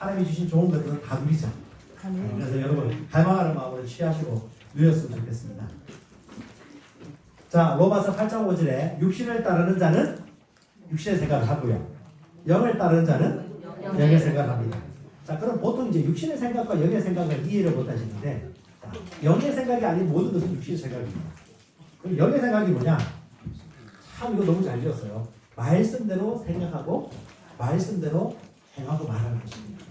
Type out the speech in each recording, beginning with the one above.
하나님이 주신 좋은 것들은 다 누리자. 그래서 여러분 갈망하는 마음으로 취하시고 누렸으면 좋겠습니다. 자, 로마서 8장 5절에 육신을 따르는 자는 육신의 생각을 하고요, 영을 따르는 자는 영의 생각을 합니다. 자, 그럼 보통 이제 육신의 생각과 영의 생각을 이해를 못 하시는데, 자, 영의 생각이 아닌 모든 것은 육신의 생각입니다. 그럼 영의 생각이 뭐냐? 참 이거 너무 잘 지었어요. 말씀대로 생각하고 말씀대로 행하고 말하는 것입니다.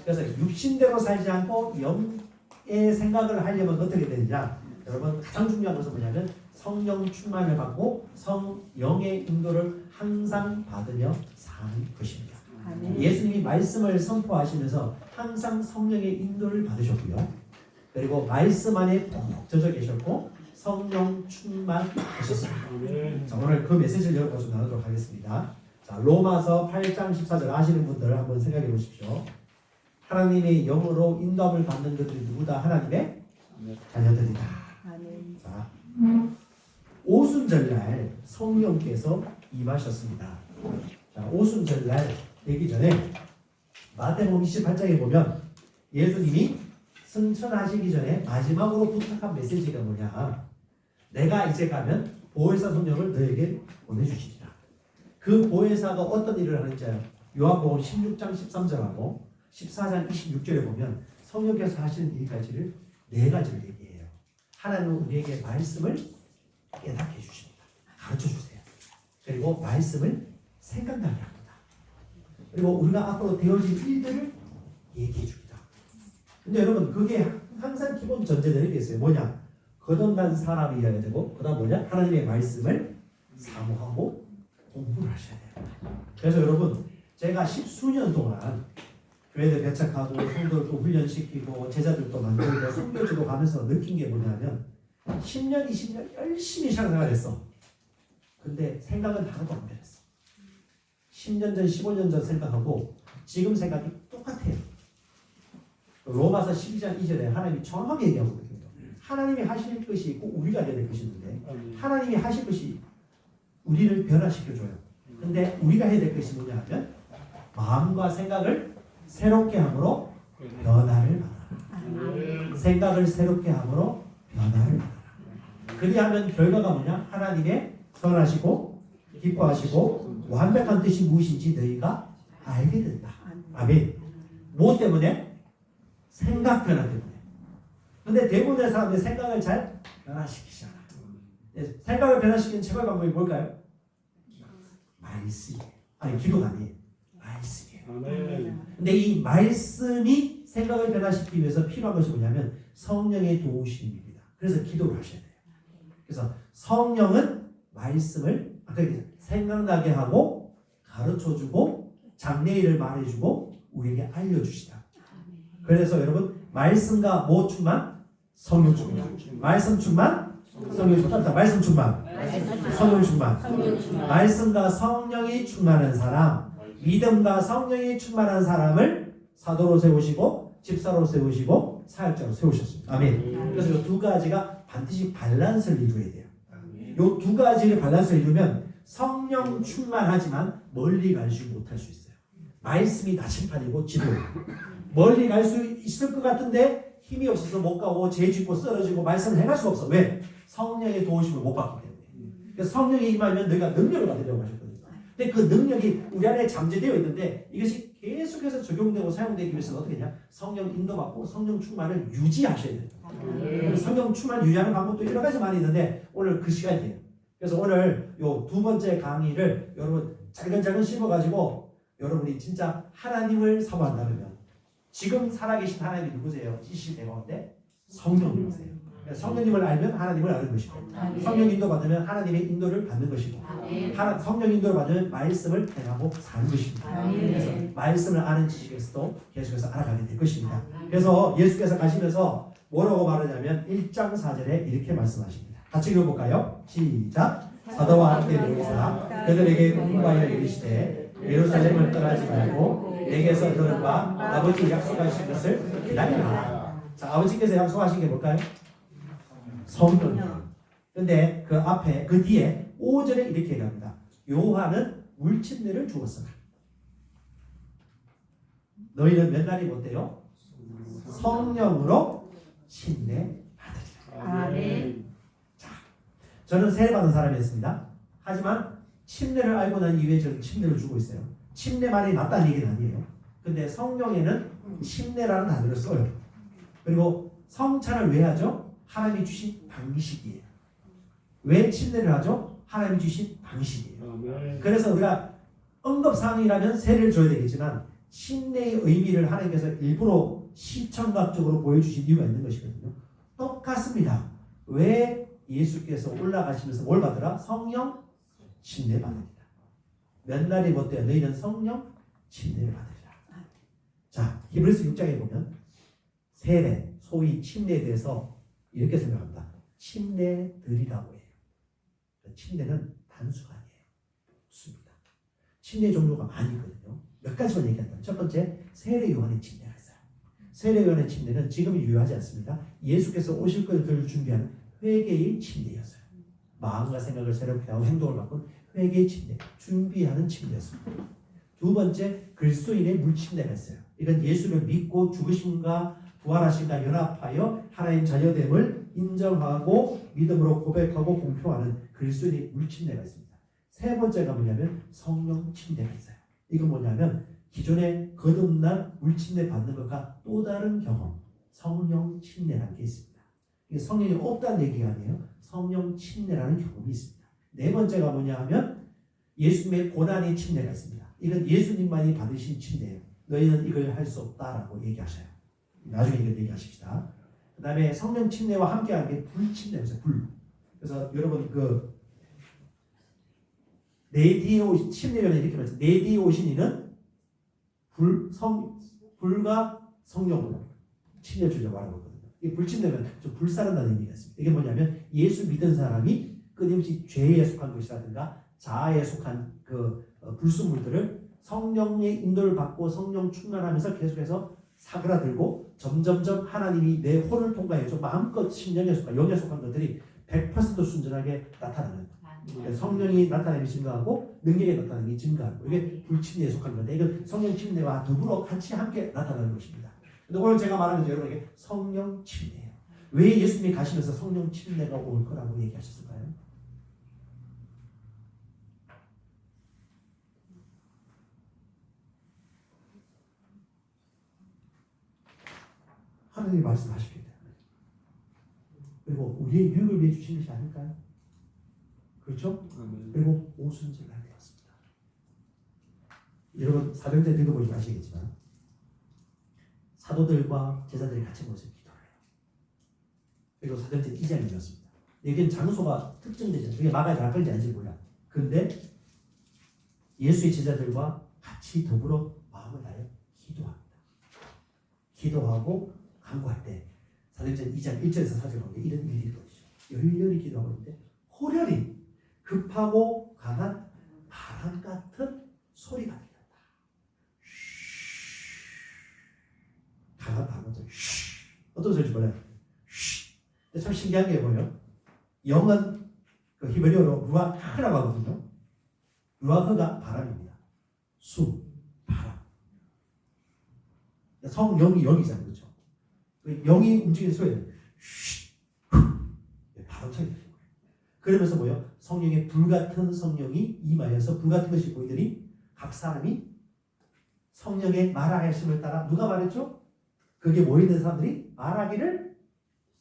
그래서 육신대로 살지 않고 영의 생각을 하려면 어떻게 되느냐? 여러분 가장 중요한 것은 뭐냐면 성령 충만을 받고 성령의 인도를 항상 받으며 사는 것입니다. 예수님이 말씀을 선포하시면서 항상 성령의 인도를 받으셨고요, 그리고 말씀 안에 푹 젖어 계셨고 성령 충만하셨습니다. 자, 오늘 그 메시지를 여러분과 좀 나누도록 하겠습니다. 자, 로마서 8장 14절 아시는 분들 한번 생각해 보십시오. 하나님의 영으로 인도함을 받는 것들이 누구다? 하나님의 자녀들이다. 자, 오순절날 성령께서 임하셨습니다. 자, 오순절날 되기 전에 마태복음 28장에 보면 예수님이 승천하시기 전에 마지막으로 부탁한 메시지가 뭐냐? 내가 이제 가면 보혜사 성령을 너에게 보내주시리라. 그 보혜사가 어떤 일을 하는지요? 요한복음 16장 13절하고 14장 26절에 보면 성령께서 하시는 이 가지를 네 가지를 얘기해요. 하나님은 우리에게 말씀을 깨닫게 해주십니다. 가르쳐 주세요. 그리고 말씀을 생각나게 합니다. 그리고 우리가 앞으로 되어질 일들을 얘기해 줍니다. 근데 여러분 그게 항상 기본 전제들이 있어요. 뭐냐? 거듭난 사람이어야 되고, 그 다음 뭐냐? 하나님의 말씀을 사모하고 공부를 하셔야 돼요. 그래서 여러분 제가 10수년 동안 교회들 배척하고 성도들도 훈련시키고 제자들도 만들고 선교지도 가면서 느낀 게 뭐냐면 10년, 20년 열심히 신앙생활했어. 근데 생각은 하나도 안 변했어. 10년 전, 15년 전 생각하고 지금 생각이 똑같아요. 로마서 12장 2절에 하나님이 정확하게 얘기하고 있거든요. 하나님이 하실 것이 있고 우리가 해야 될 것이 있는데, 하나님이 하실 것이 우리를 변화시켜줘요. 근데 우리가 해야 될 것이 뭐냐 하면 마음과 생각을 새롭게 함으로 변화를 받아라. 생각을 새롭게 함으로 변화를 받아라. 그리하면 결과가 뭐냐? 하나님의 선하시고 기뻐하시고 완벽한 뜻이 무엇인지 너희가 알게 된다. 아멘. 무엇 때문에? 생각 변화 때문에. 근데 대부분의 사람들이 생각을 잘 변화시키지 않아요. 생각을 변화시키는 최고의 방법이 뭘까요? 말씀이에요. 아니, 기도가 아니에요. 말씀이에요. 근데 이 말씀이 생각을 변화시키기 위해서 필요한 것이 뭐냐면 성령의 도우심입니다. 그래서 기도를 하셔야 돼요. 그래서 성령은 말씀을 생각나게 하고 가르쳐주고 장래일을 말해주고 우리에게 알려주시다. 그래서 여러분 말씀과 뭐 충만? 성령 충만. 말씀 충만? 성령 충만. 말씀 충만. 성령 충만. 말씀과 성령이 충만한 사람, 믿음과 성령이 충만한 사람을 사도로 세우시고 집사로 세우시고 사역자로 세우셨습니다. 아멘. 그래서 이 두 가지가 반드시 밸런스를 이루어야 돼요. 이 두 가지를 밸런스를 이루면 성령 충만하지만 멀리 갈지 못할 수 있어요. 말씀이 나침판이고 지도예요. 멀리 갈 수 있을 것 같은데 힘이 없어서 못 가고 죄 짓고 쓰러지고 말씀을 행할 수가 없어. 왜? 성령의 도우심을 못 받기 때문에. 그래서 성령이 임하면 너희가 능력을 받으려고 하셨거든요. 근데 그 능력이 우리 안에 잠재되어 있는데 이것이 계속해서 적용되고 사용되기 위해서는 어떻게 하냐? 성령 인도받고 성령 충만을 유지하셔야 돼요. 성령 충만 유지하는 방법도 여러 가지 많이 있는데 오늘 그 시간이에요. 그래서 오늘 요 두 번째 강의를 여러분 작은 씹어가지고 여러분이 진짜 하나님을 사모한다면 지금 살아계신 하나님이 누구세요? 이 시대 가운데 성령님이세요. 성령님을 알면 하나님을 아는 것이고, 성령 인도 받으면 하나님의 인도를 받는 것이고, 성령 인도를 받으면 말씀을 행하고 사는 것입니다. 그래서 말씀을 아는 지식에서도 계속해서 알아가게 될 것입니다. 그래서 예수께서 가시면서 뭐라고 말하냐면 1장 4절에 이렇게 말씀하십니다. 같이 읽어볼까요? 시작. 사도와 함께 모이사 그들에게 공부하여 이르시되 예루살렘을 떠나지 말고 내게서 들은 바 아버지 약속하신 것을 기다리라. 자, 아버지께서 약속하신 게 뭘까요? 성령이에요. 근데 그 앞에 그 뒤에 5절에 이렇게 얘기합니다. 요한은 물침례를 주었으나. 너희는 몇 날이 못 돼요? 성령으로 침례받으리라. 아멘. 저는 세례받은 사람이었습니다. 하지만 침례를 알고 난 이후에 저는 침례를 주고 있어요. 침례만이 맞다는 얘기는 아니에요. 근데 성경에는 침례라는 단어를 써요. 그리고 성찬을 왜 하죠? 하나님이 주신 방식이에요. 왜 침례를 하죠? 하나님이 주신 방식이에요. 그래서 우리가 응급상황이라면 세례를 줘야 되겠지만 침례의 의미를 하나님께서 일부러 시청각적으로 보여주신 이유가 있는 것이거든요. 똑같습니다. 왜 예수께서 올라가시면서 뭘 받으라? 성령 침례 받으리라. 몇 날이 못 돼요. 너희는 성령 침례를 받으리라. 자, 히브리서 6장에 보면 세례, 소위 침례에 대해서 이렇게 생각합니다. 침례들이라고 해요. 침례는 단수가 아니에요. 없습니다. 침례 종류가 많이 있거든요. 몇 가지만 얘기한다면 첫 번째, 세례 요한의 침례가 있어요. 세례 요한의 침례는 지금 유효하지 않습니다. 예수께서 오실 것을 준비하는 회개의 침례였어요. 마음과 생각을 새롭게 하고 행동을 바꾼 회개의 침례, 준비하는 침례였습니다. 두 번째, 그리스도인의 물침례가 있어요. 이건 예수를 믿고 죽으심과 부활하심과 연합하여 하나님 자녀됨을 인정하고 믿음으로 고백하고 공표하는 그리스도인의 물침례가 있습니다. 세 번째가 뭐냐면 성령 침례가 있어요. 이건 뭐냐면 기존에 거듭난 물침례 받는 것과 또 다른 경험, 성령 침례라는 게 있습니다. 이게 성령이 없다는 얘기가 아니에요. 성령 침례라는 경험이 있습니다. 네 번째가 뭐냐 하면 예수님의 고난의 침례가 있습니다. 이건 예수님만이 받으신 침례예요. 너희는 이걸 할 수 없다라고 얘기하셔요. 나중에 이걸 얘기하십시다. 그 다음에 성령 침례와 함께하는 게 불침례였어요. 불. 그래서 여러분 내 뒤에 오신 침례전에 이렇게 말했어요. 내 뒤에 오신 이는 불과 성령으로 침례 주려고 하는 거거든요. 이 불침례면 좀 불사른다는 의미가 있습니다. 이게 뭐냐면 예수 믿은 사람이 끊임없이 죄에 속한 것이라든가 자아에 속한 불순물들을 성령의 인도를 받고 성령 충만하면서 계속해서 사그라들고 점점점 하나님이 내 혼을 통과해서 마음껏 심령에 속한 영에 속한 것들이 100% 순전하게 나타나는 거예요. 성령이 나타남이 증가하고 능력이 나타남이 증가하고 이게 불침례에 속한 건데 이건 성령 침례와 더불어 같이 함께 나타나는 것입니다. 근데 오늘 제가 말하는 것은 여러분에게 성령 침례예요. 왜 예수님이 가시면서 성령 침례가 올 거라고 얘기하셨을까요? 하나님이 말씀하셨기 때문에. 그리고 우리의 유익을 위해 주신 것이 아닐까요? 그렇죠? 그리고 오순절날 되었습니다. 여러분 사도행전 읽어보시면 아시겠지만 사도들과 제자들이 같이 모여서 기도를 해요. 그리고 사도행전 2장이었습니다. 여기는 장소가 특정되지 않아요. 그게 마가의 낙관인지 아닌지 몰라. 그런데 예수의 제자들과 같이 더불어 마음을 다해 기도합니다. 기도하고 간구할 때 사도행전 2장 1절에서 4절 보면 이런 일이 있거든요. 열렬히 기도하고 있는데 호련히 급하고 강한 바람 같은 소리가 들렸다. 강한 바람 같은 어떤 소리인지 몰라요. 참 신기한 게 뭐예요? 영은 히브리어로 루아흐라고 하거든요. 루아흐가 바람입니다. 수, 바람. 성령이 영이잖아요. 그렇죠? 영이 움직이는 소리예요. 바람처럼 들려요. 그러면서 뭐예요? 성령의 불같은 성령이 임하여서 불같은 것이 보이더니 각 사람이 성령의 말하심을 따라 누가 말했죠? 거기에 모이는 사람들이 말하기를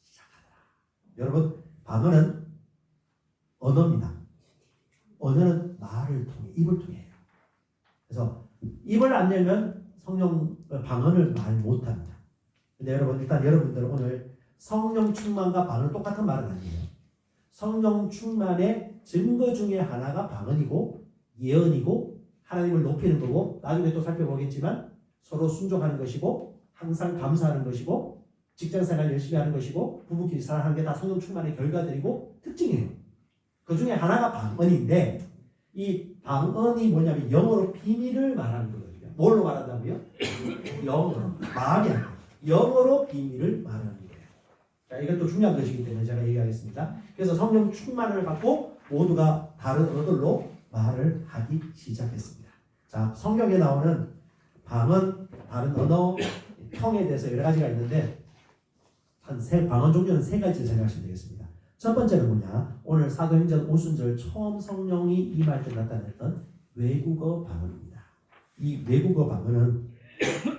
시작하더라. 여러분 방언은 언어입니다. 언어는 말을 통해 입을 통해요. 그래서 입을 안 열면 성령 방언을 말 못합니다. 근데 여러분 일단 여러분들 오늘 성령 충만과 방언은 똑같은 말은 아니에요. 성령 충만의 증거 중에 하나가 방언이고 예언이고 하나님을 높이는 거고 나중에 또 살펴보겠지만 서로 순종하는 것이고 항상 감사하는 것이고 직장생활 열심히 하는 것이고 부부끼리 사랑하는 게 다 성령 충만의 결과들이고 특징이에요. 그 중에 하나가 방언인데 이 방언이 뭐냐면 영어로 비밀을 말하는 거거든요. 뭘로 말한다고요? 영어로. 마음이 아니에요. 영어로 비밀을 말하는 거예요. 자, 이것도 중요한 것이기 때문에 제가 얘기하겠습니다. 그래서 성령 충만을 받고 모두가 다른 언어들로 말을 하기 시작했습니다. 자, 성경에 나오는 방언, 다른 언어, 텅에 대해서 여러 가지가 있는데 방언 종류는 세 가지를 생각하시면 되겠습니다. 첫 번째는 뭐냐? 오늘 사도행전 오순절 처음 성령이 임할 때 나타났던 외국어 방언입니다. 이 외국어 방언은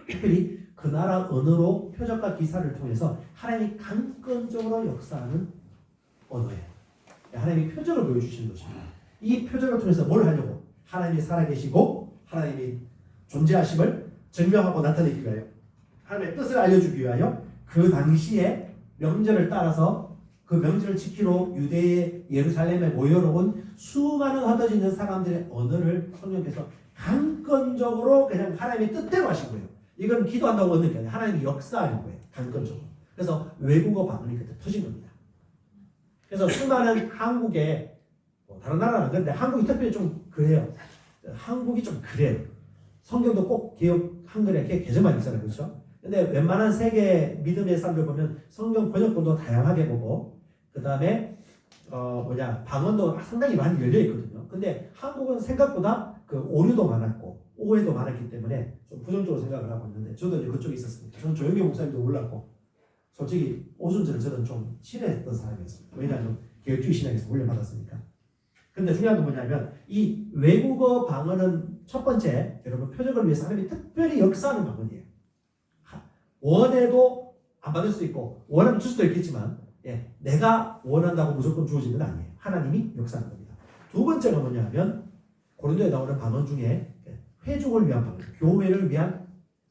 특별히 그 나라 언어로 표적과 기사를 통해서 하나님이 강권적으로 역사하는 언어예요. 하나님이 표적을 보여주시는 것입니다. 이 표적을 통해서 뭘 하려고? 하나님이 살아계시고 하나님이 존재하심을 증명하고 나타내기 위하여, 하나님의 뜻을 알려주기 위하여 그 당시에 명절을 따라서 그 명절을 지키러 유대의 예루살렘에 모여놓은 수많은 흩어져 있는 사람들의 언어를 성령께서 강권적으로 그냥 하나님의 뜻대로 하신 거예요. 이건 기도한다고 얻는 게 아니라 하나님이 역사하는 거예요. 강권적으로. 그래서 외국어 방언이 그때 터진 겁니다. 그래서 수많은 한국에 다른 나라는 그런데 한국이 특별히 좀 그래요. 한국이 좀 그래요. 성경도 꼭 개역 한글에 이렇게 개정만 있잖아요. 그렇죠? 근데 웬만한 세계 믿음의 사람들 보면 성경 번역본도 다양하게 보고 그 다음에 방언도 상당히 많이 열려 있거든요. 근데 한국은 생각보다 그 오류도 많았고 오해도 많았기 때문에 좀 부정적으로 생각을 하고 있는데 저도 이제 그쪽에 있었습니다. 저는 조영기 목사님도 몰랐고 솔직히 오순절은 저는 좀 싫어했던 사람이었습니다. 왜냐하면 개혁주의 신학에서 훈련받았으니까. 근데 중요한 건 뭐냐면 이 외국어 방언은 첫 번째 여러분 표적을 위해서 하나님이 특별히 역사하는 방언이에요. 원해도 안 받을 수 있고 원하면 줄 수도 있겠지만 내가 원한다고 무조건 주어지는 건 아니에요. 하나님이 역사하는 겁니다. 두 번째가 뭐냐면 고린도에 나오는 방언 중에 회중을 위한 방언, 교회를 위한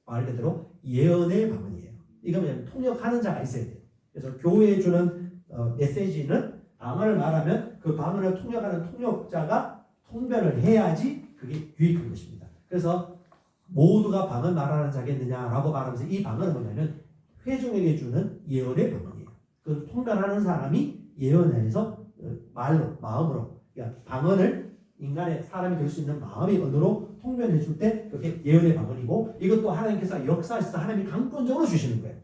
말 그대로 예언의 방언이에요. 이거 뭐냐면 통역하는 자가 있어야 돼요. 그래서 교회에 주는 메시지는 방언을 말하면 그 방언을 통역하는 통역자가 통변을 해야지 그게 유익한 것입니다. 그래서 모두가 방언 말하는 자겠느냐라고 말하면서 이 방언은 뭐냐면 회중에게 주는 예언의 방언이에요. 그 통변하는 사람이 예언해서 말로, 마음으로, 그러니까 방언을 인간의 사람이 될 수 있는 마음의 언어로 통변해 줄 때 그게 예언의 방언이고 이것도 하나님께서 역사하셔서 하나님이 강권적으로 주시는 거예요.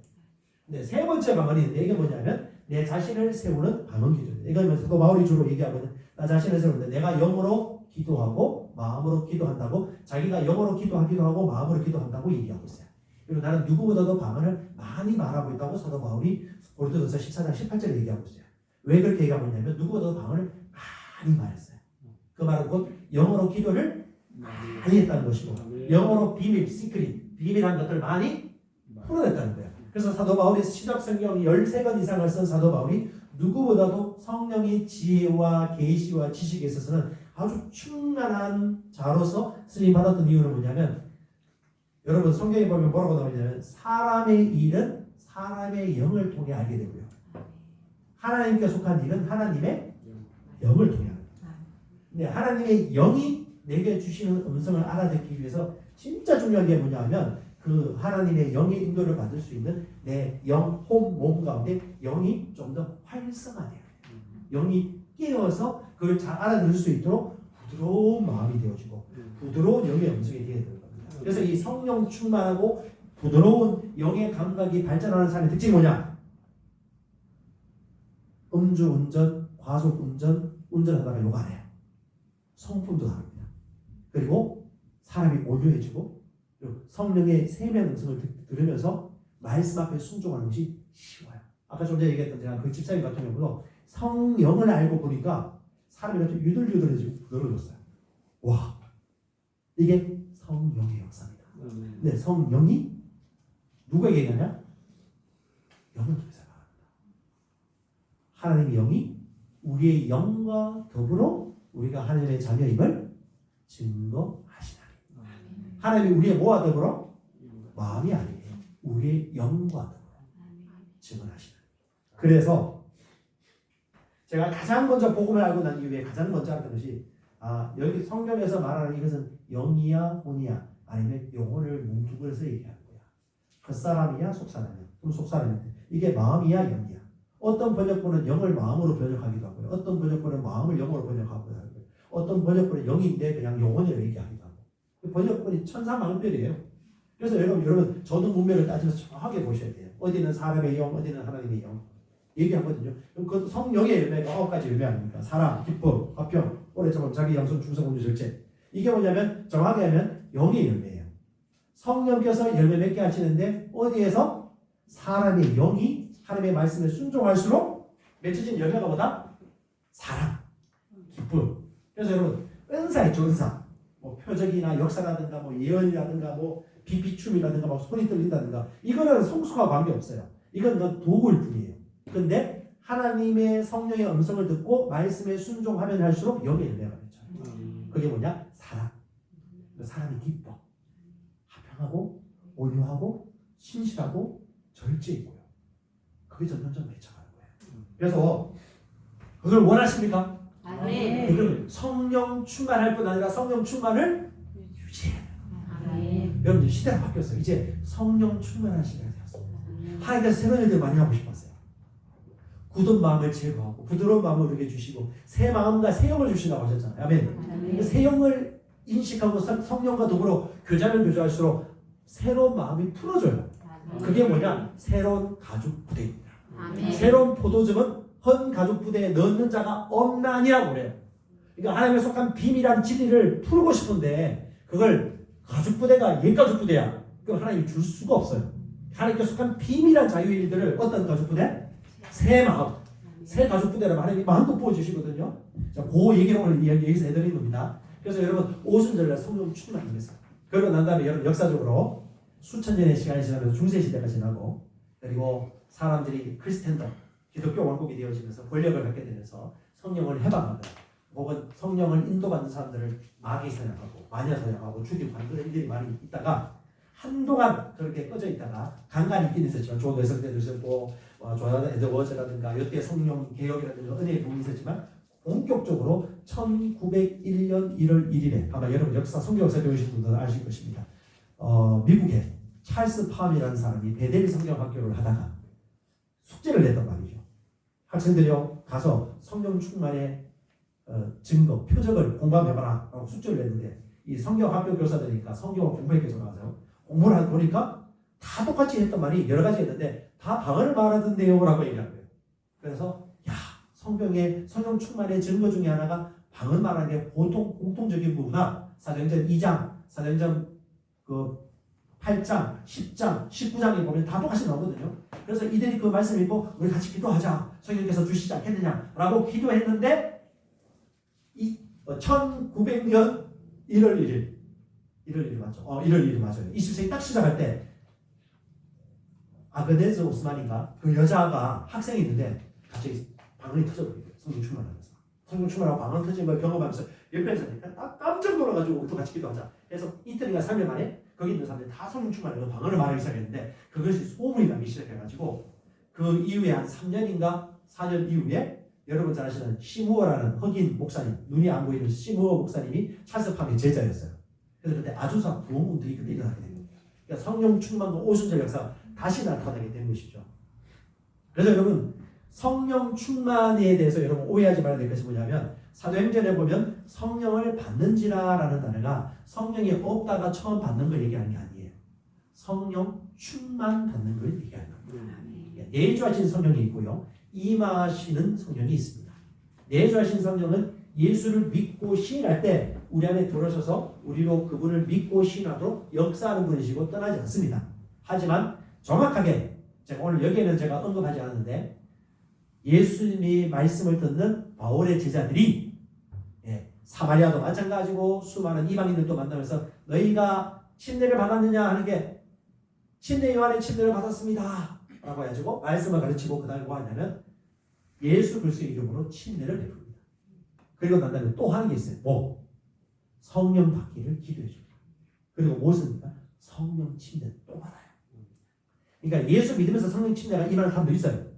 근데 세 번째 방언이 있는데 이게 뭐냐면 내 자신을 세우는 방언 기도입니다. 이거는 사도 바울이 주로 얘기하거든. 나 자신을 세우는데 내가 영어로 기도하고 마음으로 기도한다고 자기가 영어로 기도하기도 하고 마음으로 기도한다고 얘기하고 있어요. 그리고 나는 누구보다도 방언을 많이 말하고 있다고 사도 바울이 고린도전서 14장 18절에 얘기하고 있어요. 왜 그렇게 얘기하고 있냐면 누구보다도 방언을 많이 말했어요. 그 말은 곧 영어로 기도를 많이 했다는 것이고 영어로 비밀, 시크릿, 비밀한 것들을 많이 풀어냈다는 거예요. 그래서 사도 바울이 신약 성경 13권 이상을 쓴 사도 바울이 누구보다도 성령의 지혜와 계시와 지식에 있어서는 아주 충만한 자로서 쓰임 받았던 이유는 뭐냐면 여러분 성경에 보면 뭐라고 나오냐면 사람의 일은 사람의 영을 통해 알게 되고요. 하나님께 속한 일은 하나님의 영을 통해 합니다. 근데 하나님의 영이 내게 주시는 음성을 알아듣기 위해서 진짜 중요한 게 뭐냐면 그 하나님의 영의 인도를 받을 수 있는 내 영, 몸 가운데 영이 좀 더 활성화돼요. 영이 깨어서 그걸 잘 알아들을 수 있도록 부드러운 마음이 되어지고 부드러운 영의 음성이 되어야 되는 겁니다. 그래서 이 성령 충만하고 부드러운 영의 감각이 발전하는 사람의 특징이 뭐냐? 음주운전, 과속운전, 운전하다가 욕 안 해요. 성품도 다릅니다. 그리고 사람이 온유해지고 성령의 세미한 음성을 들으면서 말씀 앞에 순종하는 것이 쉬워요. 아까 좀 전에 얘기했던 제가 그 집사님 같은 경우도 성령을 알고 보니까 사람이 좀 유들유들해지고 부드러워졌어요. 와, 이게 성령의 역사입니다. 근데 성령이 누구에게 얘기하냐? 영을 통해서 말합니다. 하나님의 영이 우리의 영과 더불어 우리가 하나님의 자녀임을 증거하시나니. 하나님이 우리의 뭐와 더불어? 마음이 아니에요. 우리의 영과 더불어 증언하시나니. 그래서 제가 가장 먼저 복음을 알고 난 이후에 가장 먼저 알았던 것이 여기 성경에서 말하는 이것은 영이야 혼이야 아니면 영혼을 뭉뚱그려서 얘기하는 거야. 겉사람이야 속사람이야. 그럼 속사람인데 이게 마음이야 영이야. 어떤 번역본은 영을 마음으로 번역하기도 하고요. 어떤 번역본은 마음을 영어로 번역하기도 하고요. 어떤 번역본은 영인데 그냥 영혼이라고 얘기하기도 하고. 번역본이 천사만별이에요. 그래서 여러분 저도 문맥을 따지면서 정확하게 보셔야 돼요. 어디는 사람의 영, 어디는 하나님의 영 얘기하거든요. 그럼 그것도 성령의 열매가 9가지 열매 아닙니까? 사랑, 기쁨, 화평, 오래 참음, 자기 양손, 충성, 온유, 절제. 이게 뭐냐면 정확히 하면 영의 열매예요. 성령께서 열매 맺게 하시는데 어디에서? 사람의 영이 하나님의 말씀에 순종할수록 맺혀진 열매가 뭐다? 사랑, 기쁨. 그래서 여러분 은사 있죠, 은사. 뭐 표적이나 역사라든가 뭐 예언이라든가 뭐 비비춤이라든가 막 소리 들린다든가 이거는 성수와 관계없어요. 이건 도구일 뿐이에요. 근데 하나님의 성령의 음성을 듣고 말씀에 순종하면 할수록 영의 열매가 맺혀요. 그게 뭐냐? 사랑. 사람이 기뻐. 하평하고 온유하고 신실하고 절제이고요. 그게 점점 맺혀가는 거예요. 그래서 그걸 원하십니까? 아멘. 그걸 성령 충만할 뿐 아니라 성령 충만을 유지해야 돼요. 아멘. 여러분 시대가 바뀌었어요. 이제 성령 충만한 시대가 되었습니다. 하나님께서 새로운 일들 많이 하고 싶었어요. 굳은 마음을 제거하고 부드러운 마음을 우리에게 주시고 새 마음과 새 영을 주신다고 하셨잖아요. 아멘. 새 영을 인식하고 성령과 더불어 교제하면 교제할수록 새로운 마음이 풀어져요. 그게 뭐냐? 새로운 가죽 부대입니다. 아멘. 새로운 포도즙은 헌 가죽 부대에 넣는 자가 없나니라고 그래요. 그러니까 하나님에 속한 비밀한 진리를 풀고 싶은데 그걸 가죽 부대가 옛 가죽 부대야. 그럼 하나님이 줄 수가 없어요. 하나님께 속한 비밀한 자유의 일들을 어떤 가죽 부대? 새 마음. 새 가죽 부대라면 하나님이 마음껏 부어주시거든요. 자, 그 얘기를 오늘 여기서 해드리는 겁니다. 그래서 여러분 오순절날 성령 충만합니다. 그러고 난 다음에 여러분 역사적으로 수천 년의 시간이 지나면서 중세시대가 지나고 그리고 사람들이 크리스텐더 기독교 왕국이 되어지면서 권력을 갖게 되면서 성령을 해방하거나 혹은 성령을 인도받는 사람들을 마귀 사냥하고 마녀 사냥하고 죽이고 하는 그런 일들이 많이 있다가 한동안 그렇게 꺼져 있다가 간간히 있긴 있었지만 존 웨슬리 때도 있었고 조나단 에드워즈라든가 이때 성령 개혁이라든가 은혜의 부분이 있었지만 본격적으로 1901년 1월 1일에 아마 여러분 역사 성경 역사 배우신 분들은 아실 것입니다. 미국에 찰스 팜이라는 사람이 베델 성경학교를 하다가 숙제를 냈단 말이죠. 학생들이요 가서 성령 충만의 증거, 표적을 공부해봐라 라고 숙제를 냈는데 이 성경학교 교사들이니까 성경을 공부했겠죠. 나와서 공부를 하다 보니까 다 똑같이 했던 말이 여러 가지 했는데 다 방언을 말하던데요 라고 얘기한 거예요. 그래서 야 성경의 성령 충만의 증거 중에 하나가 방언 말하는 게 보통 공통적인 부분이나 사도행전 2장, 사도행전 8장, 10장, 19장에 보면 다 똑같이 나오거든요. 그래서 이들이 그 말씀을 읽고 우리 같이 기도하자. 성령께서 주시지 않겠느냐라고 기도했는데 1900년 1월 1일 1월 1일 맞죠? 1월 1일 맞아요. 20세기 딱 시작할 때 아그네즈 오스만인가 그 여자가 학생이 있는데 갑자기 방언이 터져버려요. 성령 충만하면서 성령 충만하고 방언 터진 걸 경험하면서 옆에 있으니까 딱 깜짝 놀라가지고 우리도 같이 기도하자. 그래서 이틀인가 3일 만에 거기 있는 사람들이 다 성령 충만해서 방언을 말하기 시작했는데 그것이 소문이 나기 시작해가지고 그 이후에 한 3년인가 4년 이후에 여러분 잘 아시는 시무어라는 흑인 목사님, 눈이 안 보이는 시무어 목사님이 찰스 팜의 제자였어요. 그래서 그때 아주사 부흥운동이 그때 일어나게 된 겁니다. 그러니까 성령 충만과 오순절 역사가 다시 나타나게 된 것이죠. 그래서 여러분 성령 충만에 대해서 여러분 오해하지 말아야 될 것이 뭐냐면 사도행전에 보면 성령을 받는지라라는 단어가 성령이 없다가 처음 받는 걸 얘기하는 게 아니에요. 성령 충만 받는 걸 얘기하는 겁니다. 내주하신 성령이 있고요. 임하시는 성령이 있습니다. 내주하신 성령은 예수를 믿고 시인할 때 우리 안에 들어서서 우리로 그분을 믿고 시인하도록 역사하는 분이시고 떠나지 않습니다. 하지만 정확하게 제가 오늘 여기에는 제가 언급하지 않았는데 예수님의 말씀을 듣는 바울의 제자들이 사마리아도 마찬가지고 수많은 이방인들도 만나면서 너희가 침례를 받았느냐 하는 게 침례 요한의 침례를 받았습니다 라고 해가지고 말씀을 가르치고 그 다음에 뭐 하냐면 예수 그리스도의 이름으로 침례를 베풉니다. 그리고 난 다음에 또 하는 게 있어요. 뭐? 성령 받기를 기도해 줍니다. 그리고 무엇입니까? 성령 침례 또 받아요. 그러니까 예수 믿으면서 성령 침례가 임하는 사람도 있어요.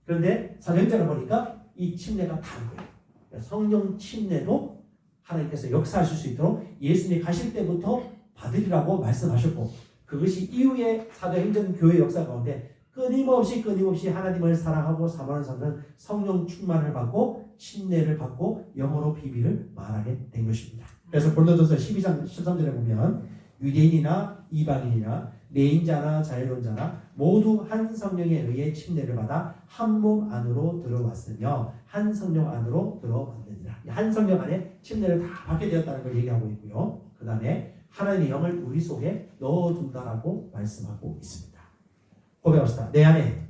그런데 사도행전을 보니까 이 침례가 다른 거예요. 그러니까 성령 침례도 하나님께서 역사하실 수 있도록 예수님이 가실 때부터 받으리라고 말씀하셨고 그것이 이후에 사도행전 교회 역사 가운데 끊임없이 하나님을 사랑하고 사모하는 사람들은 성령 충만을 받고 침례를 받고 영어로 비밀을 말하게 된 것입니다. 그래서 고린도전서 12장 13절에 보면 유대인이나 이방인이나 내인자나 자유론자나 모두 한 성령에 의해 침례를 받아 한 몸 안으로 들어왔으며 한 성령 안으로 들어왔느니라. 한 성령 안에 침례를 다 받게 되었다는 걸 얘기하고 있고요. 그 다음에 하나님의 영을 우리 속에 넣어둔다라고 말씀하고 있습니다. 고백합시다. 내 안에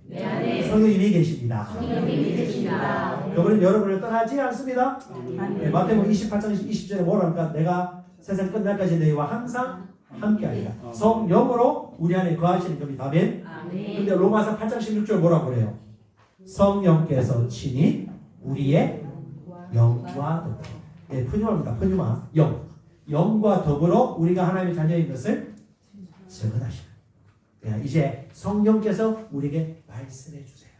성령님이 계십니다. 그분은 여러분을 떠나지 않습니다. 네, 마태복음 28장 20절에 뭐라 합니까? 내가 세상 끝날까지 너희와 항상 함께하리라. 성령으로 우리 안에 거하시는 겁니다. 아멘. 근데 로마서 8장 16절 뭐라고 그래요? 성령께서 친히 우리의 영과 더불어. 네, 푸뉴마입니다. 푸뉴마. 영과 더불어 우리가 하나님의 자녀인 것을 증언하시는. 네, 이제 성령께서 우리에게 말씀해 주세요.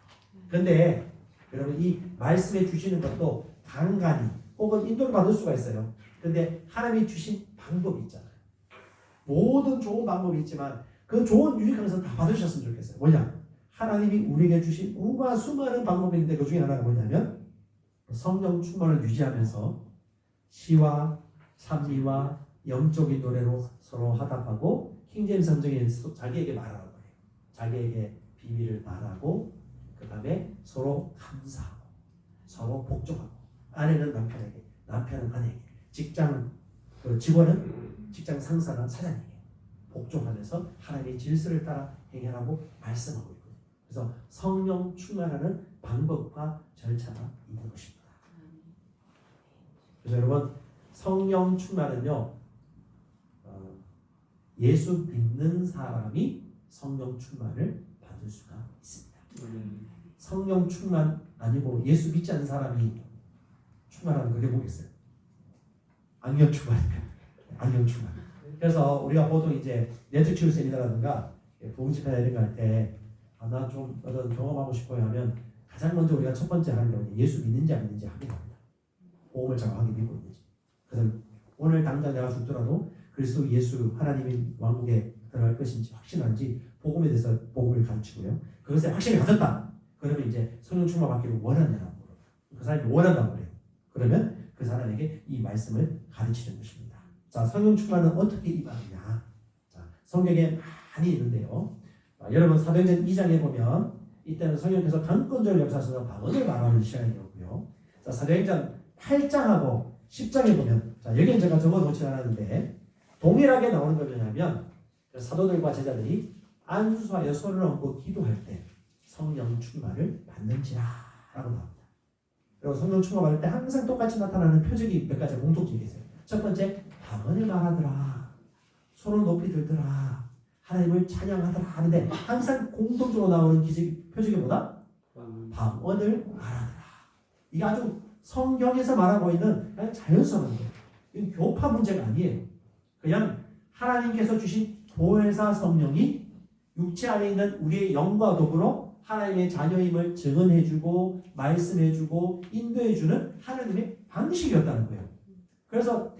근데 여러분 이 말씀해 주시는 것도 간간히 혹은 인도를 받을 수가 있어요. 근데 하나님이 주신 방법이 있잖아요. 모든 좋은 방법이 있지만 그 좋은 유익한 것은 다 받으셨으면 좋겠어요. 뭐냐? 하나님이 우리에게 주신 수많은 방법이 있는데 그 중에 하나가 뭐냐면 성령 충만을 유지하면서 시와 찬미와 영적인 노래로 서로 화답하고 킹제임스 성경에 자기에게 말하라고 해요. 자기에게 비밀을 말하고 그 다음에 서로 감사하고 서로 복종하고 아내는 남편에게 남편은 아내에게 직원은 직장 상사나 사장에게 복종하면서 하나님의 질서를 따라 행하라고 말씀하고 있거든요. 그래서 성령 충만하는 방법과 절차가 있는 것입니다. 그래서 여러분 성령 충만은요 예수 믿는 사람이 성령 충만을 받을 수가 있습니다. 성령 충만 아니고 예수 믿지 않는 사람이 충만하는 그게 뭐겠어요? 악령 충만입니다. 악령 충만. 그래서 우리가 보통 이제 네트치유 세미나라든가 부흥집회 이런 거 할 때 나 좀 어떤 경험하고 싶어요 하면 가장 먼저 우리가 첫 번째 하는 게 예수 믿는지 안 믿는지 확인합니다. 복음을 정확하게 믿고 있는지. 그래서 오늘 당장 내가 죽더라도 그리스도 예수 하나님의 왕국에 들어갈 것인지 확신한지 복음에 대해서 복음을 가르치고요. 그것에 확신을 가졌다. 그러면 이제 성령 충만 받기를 원하냐고 물어요. 그 사람이 원한다고 그래요. 그러면 그 사람에게 이 말씀을 가르치는 것입니다. 자, 성령 충만은 어떻게 임하느냐? 자, 성경에 많이 있는데요. 여러분 사도행전 2장에 보면 이때는 성령께서 강권적으로 역사하셔서 방언을 말하는 시간이었고요. 자, 사도행전 8장하고 10장에 보면 자, 여기는 제가 적어놓지 않았는데 동일하게 나오는 건 뭐냐면 사도들과 제자들이 안수하여 손을 얹고 기도할 때 성령 충만을 받는지라라고 나옵니다. 그리고 성령 충만 받을 때 항상 똑같이 나타나는 표적이 몇 가지 공통점이 있어요. 첫 번째, 방언을 말하더라. 손을 높이 들더라. 하나님을 찬양하더라 하는데 항상 공통적으로 나오는 표적이 뭐다? 방언을 말하더라. 이게 아주 성경에서 말하고 있는 그냥 자연스러운 거예요. 이건 교파 문제가 아니에요. 그냥 하나님께서 주신 보혜사 성령이 육체 안에 있는 우리의 영과 더불어 하나님의 자녀임을 증언해주고 말씀해주고 인도해주는 하나님의 방식이었다는 거예요. 그래서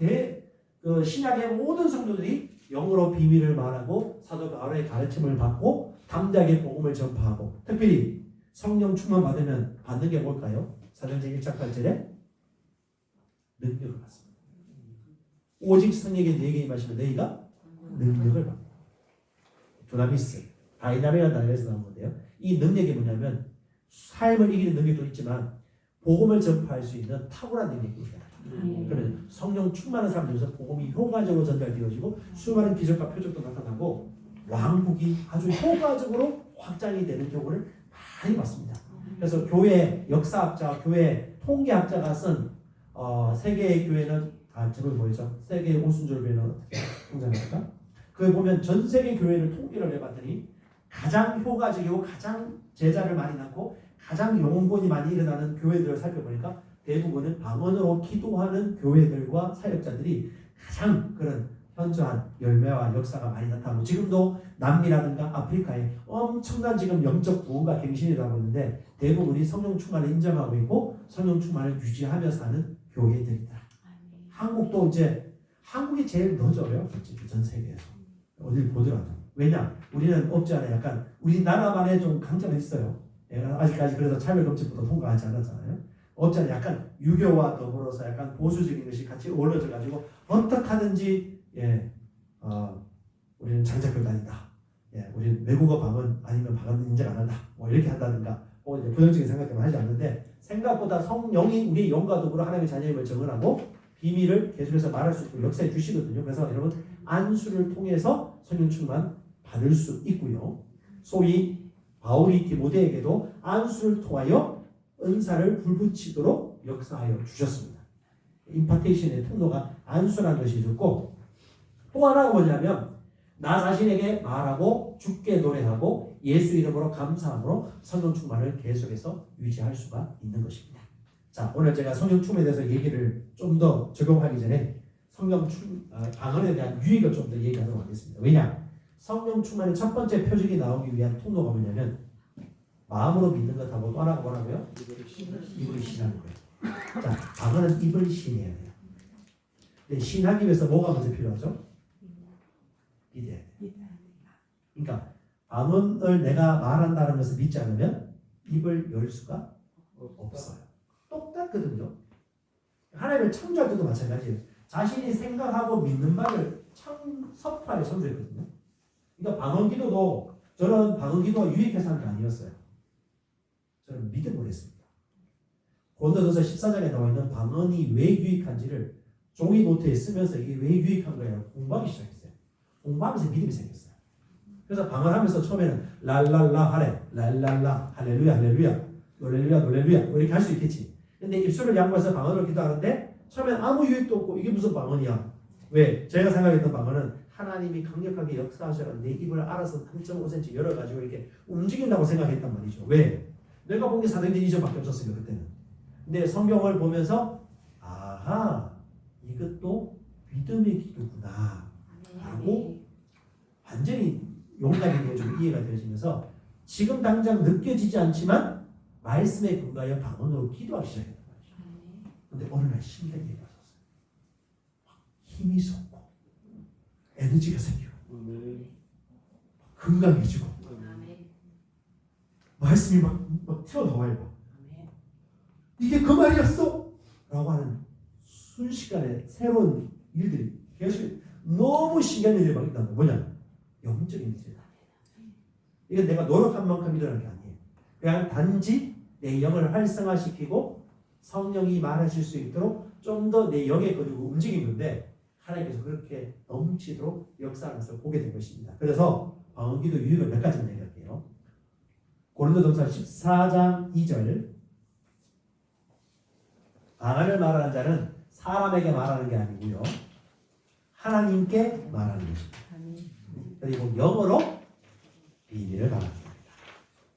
신약의 모든 성도들이 영으로 비밀을 말하고 사도 바울의 가르침을 받고 담대하게 복음을 전파하고 특별히 성령 충만 받으면 받는 게 뭘까요? 사도행전 1장 8절에 능력을 받습니다. 오직 성령에게 내게 임하시면 너희가 능력을 받고 두나미스, 다이나믹이라는 단어에서 나온 건데요. 이 능력이 뭐냐면 삶을 이기는 능력도 있지만 복음을 전파할 수 있는 탁월한 능력이 있습니다. 그러면 성령 충만한 사람들에서 복음이 효과적으로 전달되어지고 수많은 기적과 표적도 나타나고 왕국이 아주 효과적으로 확장이 되는 경우를 많이 봤습니다. 그래서 교회 역사학자, 교회 통계학자가 쓴 세계의 교회는 제목이 뭐였죠? 세계의 오순절 교회는 어떻게 통장할까? 그걸 보면 전 세계 교회를 통계를 해봤더니 가장 효과적이고 가장 제자를 많이 낳고 가장 영혼권이 많이 일어나는 교회들을 살펴보니까 대부분은 방언으로 기도하는 교회들과 사역자들이 가장 그런 현저한 열매와 역사가 많이 나타나고 지금도 남미라든가 아프리카에 엄청난 지금 영적 부흥과 갱신이 나고 있는데 대부분이 성령 충만을 인정하고 있고 성령 충만을 유지하며 사는 교회들이다. 한국도 이제 한국이 제일 늦어요. 솔직히 전 세계에서 어딜 보더라도. 왜냐? 우리는 없지 않아요. 약간 우리나라만의 좀 강점이 있어요. 아직까지 그래서 차별금지법도 통과하지 않았잖아요. 없지 않아요. 약간 유교와 더불어서 약간 보수적인 것이 같이 어우러져 가지고 어떻게 하든지 우리는 장자교단이다. 우리는 외국어 방언 아니면 방언 인정 안 한다. 뭐 이렇게 한다든가 이제 부정적인 생각 때문에 하지 않는데 생각보다 성령이 우리의 영과 더불어 하나님의 자녀임을 증언하고 비밀을 계속해서 말할 수 있고 역사해 주시거든요. 그래서 여러분 안수를 통해서 성령 충만 받을 수 있고요. 소위 바울이 디모데에게도 안수를 통하여 은사를 불붙이도록 역사하여 주셨습니다. 임파테이션의 통로가 안수라는 것이 있었고, 또 하나가 뭐냐면 나 자신에게 말하고 주께 노래하고 예수 이름으로 감사함으로 성령 충만을 계속해서 유지할 수가 있는 것입니다. 자, 오늘 제가 성령 충만에 대해서 얘기를 좀 더 적용하기 전에 방언에 대한 유익을 좀 더 얘기하도록 하겠습니다. 왜냐? 성령 충만의 첫 번째 표적이 나오기 위한 통로가 뭐냐면 마음으로 믿는 것하고 또 하나가 뭐라고요? 입을 신하는 거예요. 자, 방언은 입을 신해야 돼요. 근데 신하기 위해서 뭐가 먼저 필요하죠? 믿어야 돼요. 그러니까 방언을 내가 말한다는 것을 믿지 않으면 입을 열 수가 없어요. 똑같거든요. 하나님을 창조할 때도 마찬가지예요. 자신이 생각하고 믿는 바를 섭파에 창조했거든요. 그러니까 방언기도도 저는 방언기도가 유익해서 한 게 아니었어요. 저는 믿음으로 했습니다. 고린도전서 14장에 나와 있는 방언이 왜 유익한지를 종이 노트에 쓰면서 이게 왜 유익한 거예요? 공부하기 시작했어요. 공부하면서 믿음이 생겼어요. 그래서 방언하면서 처음에는 랄랄라 하래, 랄랄라 할렐루야 할렐루야, 놀렐루야 놀렐루야 뭐 이렇게 할 수 있겠지. 근데 입술을 양보해서 방언으로 기도하는데 처음엔 아무 유익도 없고 이게 무슨 방언이야? 왜? 제가 생각했던 방언은 하나님이 강력하게 역사하셔서 내 입을 알아서 3.5cm 열어가지고 이렇게 움직인다고 생각했단 말이죠. 왜? 내가 본 게 사도행전 2절밖에 없었어요 그때는. 근데 성경을 보면서 아하 이것도 믿음의 기도구나 라고 완전히 용납이 되어지고 이해가 되어지면서 지금 당장 느껴지지 않지만 말씀에 근거하여 방언으로 기도하기 시작했단 말이죠. 근데 어느 날 신기한 일이 있었어요. 힘이 솟고 에너지가 생기고 건강해지고 말씀이 막 튀어나와요. 이게 그 말이었어? 라고 하는 순식간에 새로운 일들이 계속 너무 신기한 일이 막 있다는 거예요. 뭐냐? 영적인 일이다. 이건 내가 노력한 만큼 일어나는 게 아니에요. 그냥 단지 내 영을 활성화시키고 성령이 말하실 수 있도록 좀 더 내 영에 거두고 움직인 건데 하나님께서 그렇게 넘치도록 역사하는 것을 보게 된 것입니다. 그래서 방언기도 유익을 몇 가지만 얘기할게요. 고린도전서 14장 2절 방언을 말하는 자는 사람에게 말하는 게 아니고요. 하나님께 말하는 것입니다. 그리고 영어로 비밀을 말하는 겁니다.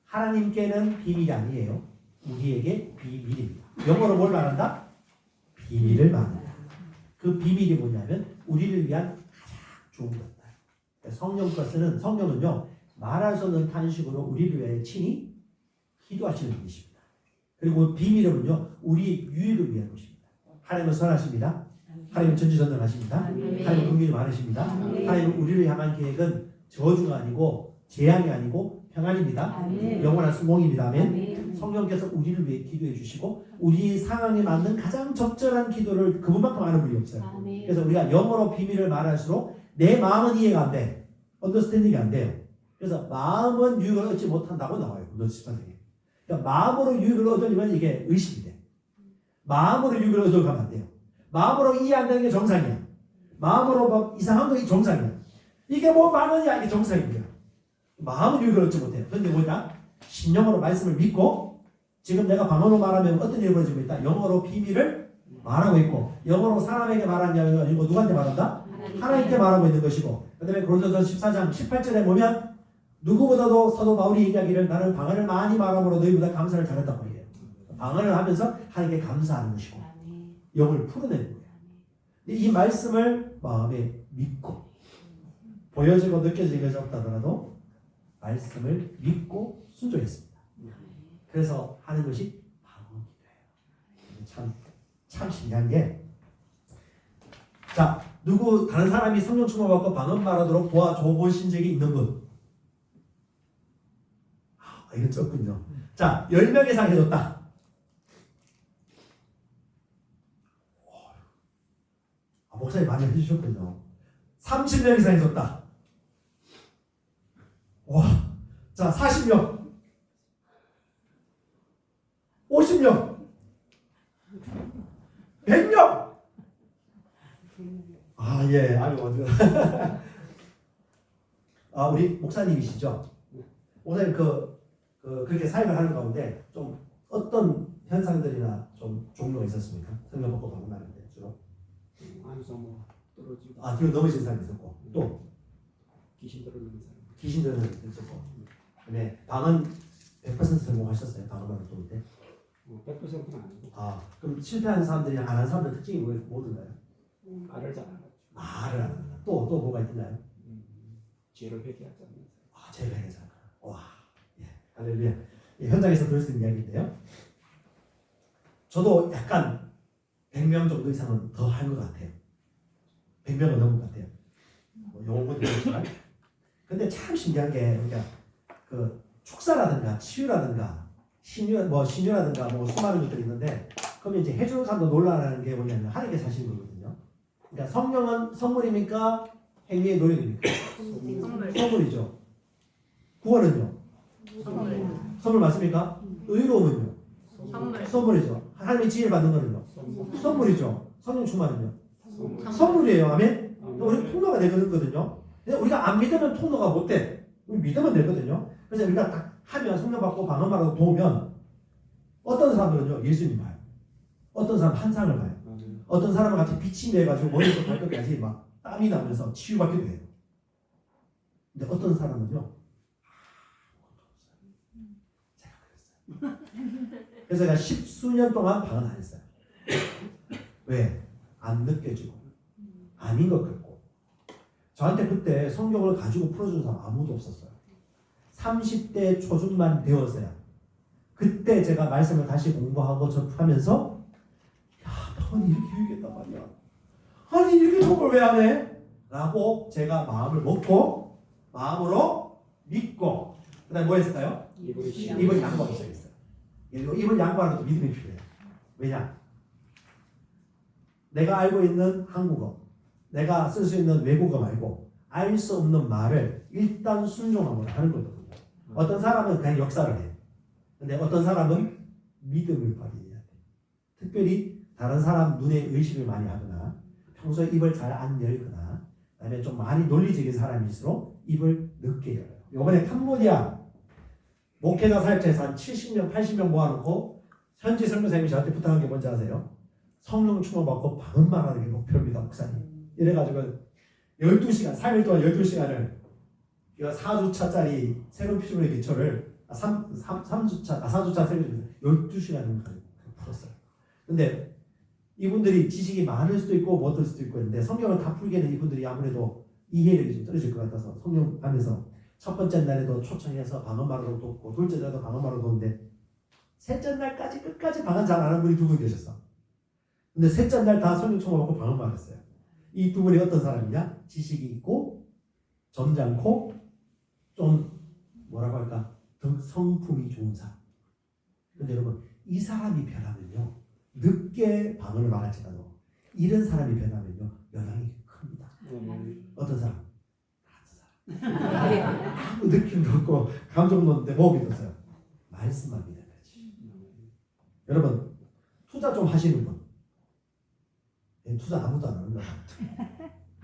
하나님께는 비밀이 아니에요. 우리에게 비밀입니다. 영어로 뭘 말한다? 비밀을 말한다. 그 비밀이 뭐냐면 우리를 위한 가장 좋은 것들. 성령은요 말할 수 없는 탄식으로 우리를 위해 친히 기도하시는 분이십니다. 그리고 비밀은요 우리 유익을 위한 것입니다. 하나님은 선하십니다. 하나님은 전지전능하십니다. 하나님은 긍휼이 많으십니다. 하나님은 우리를 향한 계획은 저주가 아니고 재앙이 아니고 평안입니다. 영원한 수몽입니다. 아멘. 성령께서 우리를 위해 기도해 주시고 우리 상황에 맞는 가장 적절한 기도를 그분만큼 아는 분이 없어요. 그래서 우리가 영어로 비밀을 말할수록 내 마음은 이해가 안 돼. 언더스탠딩이 안 돼요. 그래서 마음은 유익을 얻지 못한다고 나와요. 언더스탠딩이. 그러니까 마음으로 유익을 얻으려면 이게 의식이 돼. 마음으로 유익을 얻어가면 안 돼요. 마음으로 이해 안 되는 게 정상이야. 마음으로 막 이상한 거 정상이야. 이게 뭐 만원이야 이게 정상입니다. 마음은 유익을 얻지 못해요. 그런데 뭐냐? 신령으로 말씀을 믿고 지금 내가 방언으로 말하면 어떤 일이 벌어지고 있다? 영어로 비밀을 말하고 있고 영어로 사람에게 말하는 게 아니고 누구한테 말한다? 하나님께 말하고 있는 것이고 그 다음에 고린도전서 14장 18절에 보면 누구보다도 사도 바울이 얘기하기를 나는 방언을 많이 말함으로 너희보다 감사를 잘했다고 얘기해요. 방언을 하면서 하나님께 감사하는 것이고 영을 풀어내는 거예요. 이 말씀을 마음에 믿고 보여지고 느껴지는 것이 없다더라도 말씀을 믿고 순종했습니다. 그래서 하는 것이 방언기도예요. 참 신기한 게 자, 다른 사람이 성령 충만받고 방언 말하도록 도와줘 보신 적이 있는 분? 이건 적군요. 자, 10명 이상 해줬다. 목사님 많이 해주셨군요. 30명 이상 해줬다. 와, 자, 40명, 50명, 100명. 아, 예. 아유, 우리 목사님이시죠? 목사님 그렇게 사역을 하는 가운데 좀 어떤 현상들이나 좀 종류가 있었습니까? 성경 먹고 방문하는데 주로. 안에서 뭐 떨어지고 뒤로 넘어진 사람이 있었고 또 귀신 들어오는 사람. 귀신 들은 사람이 있었고. 네, 방은 100% 성공하셨어요. 방언을 또 때. 100%는 아니고 그럼 실패한 사람들이랑 안 한 사람들 특징이 뭐든가요? 알을 잘 알았죠. 알을 안 한다. 또 뭐가 있나요? 죄를 회개하지 않는 사람. 제가 해잖아. 와, 예, 할렐루야. 예, 현장에서 들을 수 있는 이야기인데요. 저도 약간 100명 정도 이상은 더 한 것 같아요. 100명은 넘은 것 같아요. 용어도 있지만. 근데 참 신기한 게 그러니까 그 축사라든가 치유라든가 신유라든가 수많은 것들이 있는데 그러면 이제 해주는 사람도 놀라는 게 뭐냐면 하나님께 사시는 거거든요. 그러니까 성령은 선물입니까? 행위의 노력입니까? 선물이죠. 구원은요? 선물 맞습니까? 의로움은요? 선물이죠. 하나님의 지혜를 받는 거는요? 선물이죠. 성령 충만은요? 선물이에요. 아멘? 우리 통로가 되거든요. 우리가 안 믿으면 통로가 못 돼. 우리 믿으면 되거든요. 그래서 우리가 딱 하면 성령 받고 방언 말하고 도우면 어떤 사람들은요 예수님 봐요. 어떤 사람 환상을 봐요. 어떤 사람은 같이 빛이 내가지고 머리부터 발끝까지 막 땀이 나면서 치유받기도 해요. 근데 어떤 사람은요 제가 그랬어요. 그래서 제가 10수년 동안 방언 안 했어요. 왜? 안 느껴지고 아닌 것 같고. 저한테 그때 성경을 가지고 풀어주는 사람 아무도 없었어요. 30대 초중반 되었어요. 그때 제가 말씀을 다시 공부하고 접하면서 방언이 이렇게 유익했단 말이야. 아니 이렇게 좋은 걸 왜 안 해? 라고 제가 마음을 먹고 마음으로 믿고 그 다음에 뭐 했을까요? 입을 양보하기 시작했어요. 입을 양보하는 것도 믿음이 필요해요. 왜냐? 내가 알고 있는 한국어, 내가 쓸 수 있는 외국어 말고 알 수 없는 말을 일단 순종함으로 하는 거거든요. 어떤 사람은 그냥 역사를 해. 근데 어떤 사람은 믿음을 발휘해야 돼. 특별히 다른 사람 눈에 의식을 많이 하거나 평소에 입을 잘 안 열거나 그다음에 좀 많이 논리적인 사람일수록 입을 늦게 열어요. 이번에 캄보디아 목회자 사역자에서 한 70명, 80명 모아놓고 현지 설교사님이 저한테 부탁한 게 뭔지 아세요? 성령 충만받고 방언 말하는 게 목표입니다, 목사님. 이래가지고 12시간, 3일 동안 12시간을 4주차짜리 새로운 피조물의 기초를 4주차 새로운 12시간을 풀었어요. 근데 이분들이 지식이 많을 수도 있고 못할 수도 있고 했는데 성경을 다 풀기에는 이분들이 아무래도 이해력이 좀 떨어질 것 같아서 성령 안에서 첫 번째 날에도 초청해서 방언 말하러 돕고 둘째 날에도 방언 말하러 돕는데 셋째 날까지 끝까지 방언 잘 안 하는 분이 두 분 계셨어. 근데 셋째 날 다 성령 충만 받고 방언 말했어요. 이 두 분이 어떤 사람이냐? 지식이 있고 점잖고 좀 뭐라고 할까? 더 성품이 좋은 사람. 근데 여러분 이 사람이 변하면요 늦게 방언을 말할지라도 이런 사람이 변하면요 영향이 큽니다. 어떤 사람? 같은 사람. 아무 느낌도 없고 감정도 없는데 뭐 믿었어요? 말씀만 믿어야 되지. 여러분 투자 좀 하시는 분 투자 아무도 안 하는 거야.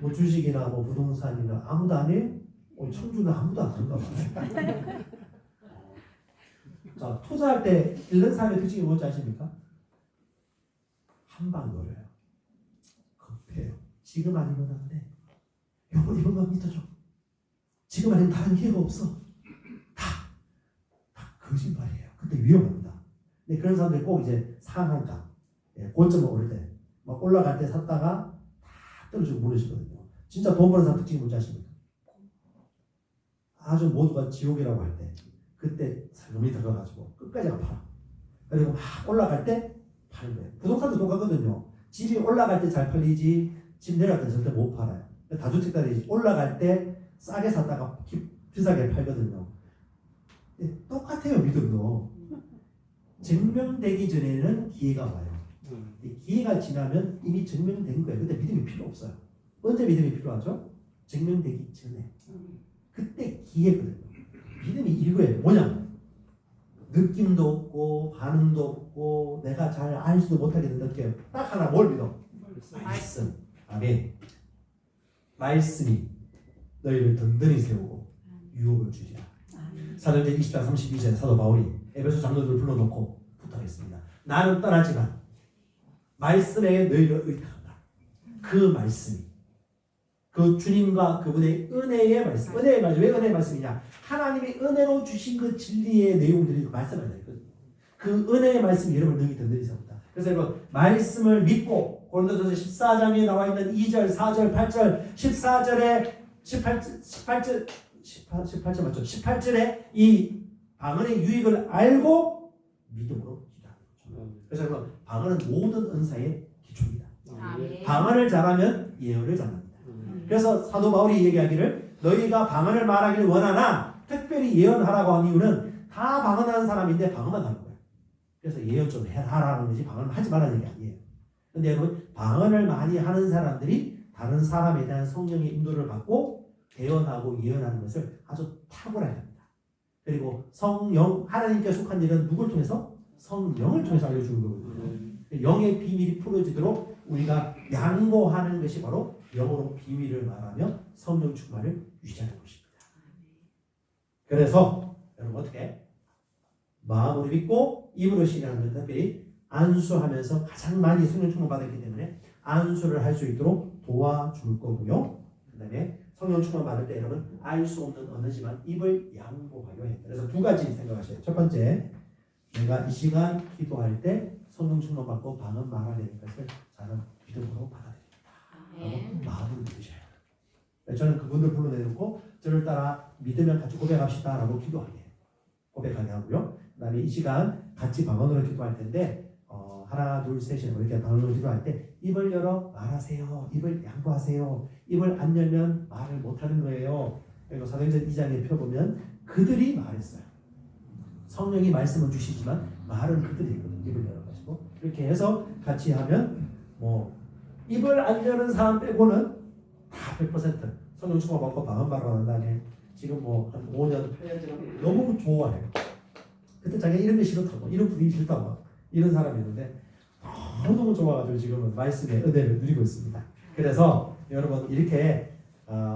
뭐 주식이나 뭐 부동산이나 아무도 안 해요? 청주는 아무도 안 하는 거야. 자, 투자할 때 잃는 사람의 특징이 뭔지 아십니까? 한 방 노려요. 급해요. 지금 아니면 안 돼. 여보 이것만 믿어줘. 지금 아니면 다른 기회가 없어. 다 거짓말이에요. 근데 위험합니다. 근데 그런 사람들이 꼭 이제 상한가, 고점을 오를 때, 막 올라갈 때 샀다가 다 떨어지고 무너지거든요. 진짜 돈 버는 사람 특징이 뭔지 아십니까? 아주 모두가 지옥이라고 할 때, 그때 상금이 들어가가지고 끝까지 안 팔아. 그리고 막 올라갈 때 파는 거예요. 부동산도 똑같거든요. 집이 올라갈 때 잘 팔리지, 집 내려갈 때 절대 못 팔아요. 다주택자들이 올라갈 때 싸게 샀다가 비싸게 팔거든요. 똑같아요, 믿음도. 증명되기 전에는 기회가 와요. 기회가 지나면 이미 증명된 거예요. 근데 믿음이 필요 없어요. 언제 믿음이 필요하죠? 증명되기 전에. 그때 기회거든요. 믿음이 이거예요. 뭐냐? 느낌도 없고 반응도 없고 내가 잘 알지도 못하게 느껴요. 딱 하나 뭘 믿어? 말씀. 아멘. 말씀이 너희를 든든히 세우고 유업을 주리라. 사도행전 20장 32절에 사도 바울이 에베소 장로들을 불러놓고 부탁했습니다. 나는 떠나지만 말씀에 너희를 의탁한다. 그 말씀이 그 주님과 그분의 은혜의 말씀, 은혜의 말씀. 왜 은혜의 말씀이냐? 하나님이 은혜로 주신 그 진리의 내용들이 그 말씀 안에 있거든요. 그 은혜의 말씀이 여러분을 능히 든든히 세운다. 그래서 여러분 말씀을 믿고 고린도전서 14장에 나와 있는 2절, 4절, 8절, 14절에 18절 맞죠? 18절에 이 방언의 유익을 알고 믿음으로 기도하는 거죠. 그래서 여러분 방언은 모든 은사의 기초입니다. 방언을 잘하면 예언을 잘합니다. 그래서 사도 바울이 얘기하기를 너희가 방언을 말하기를 원하나 특별히 예언하라고 한 이유는 다 방언하는 사람인데 방언만 하는 거예요. 그래서 예언 좀 하라는 거지 방언을 하지 말라는 얘기 아니에요. 근데 여러분 방언을 많이 하는 사람들이 다른 사람에 대한 성령의 인도를 받고 대언하고 예언하는 것을 아주 탁월하게 합니다. 그리고 성령 하나님께 속한 일은 누굴 통해서? 성령을 통해서 알려주는 거거든요. 영의 비밀이 풀어지도록 우리가 양보하는 것이 바로 영어로 비밀을 말하며 성령 충만을 유지하는 것입니다. 그래서 여러분 어떻게? 마음으로 믿고 입으로 신뢰하는 특별히 안수하면서 가장 많이 성령 충만 받았기 때문에 안수를 할 수 있도록 도와줄 거고요. 그 다음에 성령 충만 받을 때 여러분 알 수 없는 언어지만 입을 양보하여 해. 그래서 두 가지 생각하셔요. 첫 번째, 내가 이 시간 기도할 때 성령 충만 받고 방언 말하게 될 것을 저는 믿음으로 받아들입니다. 마음으로 믿으셔야 해요. 저는 그분들 불러내놓고 저를 따라 믿으면 같이 고백합시다 라고 기도하게 해요. 고백하게 하고요. 그 다음에 이 시간 같이 방언으로 기도할 텐데 하나 둘 셋이 이렇게 방언으로 기도할 때 입을 열어 말하세요. 입을 양보하세요. 입을 안 열면 말을 못하는 거예요. 그리고 사도행전 2장에 펴보면 그들이 말했어요. 성령이 말씀을 주시지만 말은 그들이 했거든요. 입을 열어가지고 이렇게 해서 같이 하면 뭐 입을 안 여는 사람 빼고는 다 100% 성령 충만 받고 방언 발언한 다음에 지금 뭐 한 5년 8년 지나면 너무 좋아해요. 그때 자기가 이런 게 싫다고 이런 분위기 싫다고 이런 사람이 있는데 너무 좋아가지고 지금은 말씀의 은혜를 누리고 있습니다. 그래서 여러분 이렇게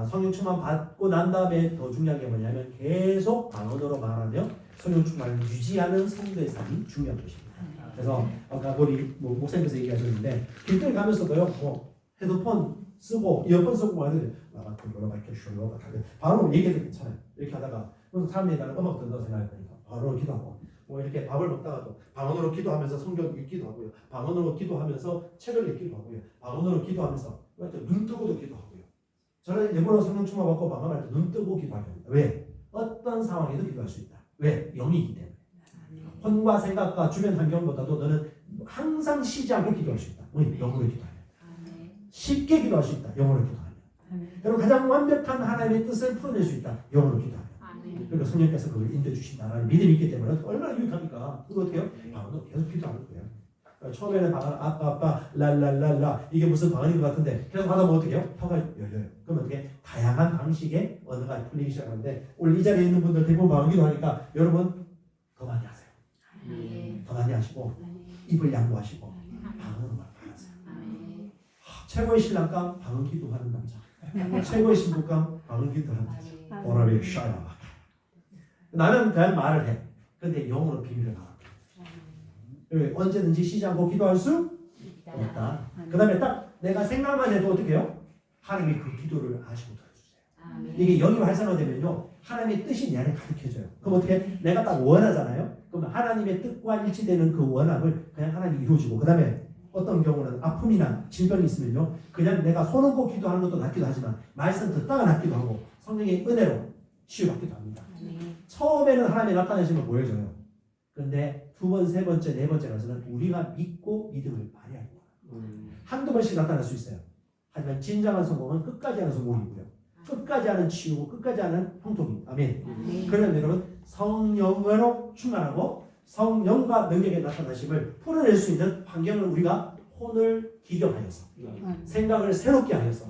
성령 충만 받고 난 다음에 더 중요한 게 뭐냐면 계속 방언으로 말하며 성령 충만을 유지하는 성도의 삶이 중요한 것입니다. 그래서 아까 우리 목사님께서 얘기하셨는데 길거리 가면서도요 뭐 헤드폰 쓰고 이어폰 쓰고 말들 바로 얘기해도 괜찮아요. 이렇게 하다가 그래서 사람들이 나는 음악 듣는다고 생각하니까 바로 기도하고 뭐 이렇게 밥을 먹다가도 방언으로 기도하면서 성경 읽기도 하고요. 방언으로 기도하면서 책을 읽기도 하고요. 방언으로 기도하면서 눈 뜨고도 기도하고요. 저는 일부러 성령 충만 받고 방언할 때 눈 뜨고 기도합니다. 왜? 어떤 상황에도 기도할 수 있다. 왜? 영이기 때문에. 혼과 생각과 주변 환경보다도 너는 항상 쉬지 않고 기도할 수 있다. 왜? 영으로 기도하면. 쉽게 기도할 수 있다. 영으로 기도하면. 여러분 가장 완벽한 하나님의 뜻을 풀어낼 수 있다. 영으로 기도하면. 그리고 성령께서 그걸 인도해 주신다는 믿음이 있기 때문에 얼마나 유익합니까? 그거 어떻게 해요? 방언으로 계속 기도하는 거예요. 그러니까 처음에는 방언 아빠 랄랄랄라 이게 무슨 방언인 것 같은데 계속 하다 보면 어떻게 해요? 혀가 열려요. 그러면 어떻게 다양한 방식의 언어가 풀리기 시작하는데 오늘 이 자리에 있는 분들 대부분 방언 기도하니까 여러분 더 많이 하세요. 더 많이 하시고 입을 양보하시고 방언으로 말하세요. 최고의 신랑감 방언 기도하는 남자. 최고의 신부감 방언 기도하는 남자. 오라비 샤야. 나는 그냥 말을 해. 근데 영으로 비밀을 말합니다. 언제든지 쉬지 않고 기도할 수 있다. 그 다음에 딱 내가 생각만 해도 어떻게 해요? 하나님이 그 기도를 아시고 들어주세요. 이게 영이 활성화되면요 하나님의 뜻이 내 안에 가득해져요. 그럼 어떻게 내가 딱 원하잖아요. 그럼 하나님의 뜻과 일치되는 그 원함을 그냥 하나님이 이루어지고 그 다음에 어떤 경우는 아픔이나 질병이 있으면요 그냥 내가 손 얹고 기도하는 것도 낫기도 하지만 말씀 듣다가 낫기도 하고 성령의 은혜로 치유받기도 합니다. 처음에는 하나님이 나타내시면 보여져요. 그런데 두 번, 세 번째, 네 번째 가서는 우리가 믿고 믿음을 발휘하는 거예요. 한두 번씩 나타날 수 있어요. 하지만 진정한 성공은 끝까지 하는 성공이고요. 끝까지 하는 치유고 끝까지 하는 형통입니다. 아멘. 그러면 여러분 성령으로 충만하고 성령과 능력의 나타나심을 풀어낼 수 있는 환경을 우리가 혼을 기경하여서 생각을 새롭게 하여서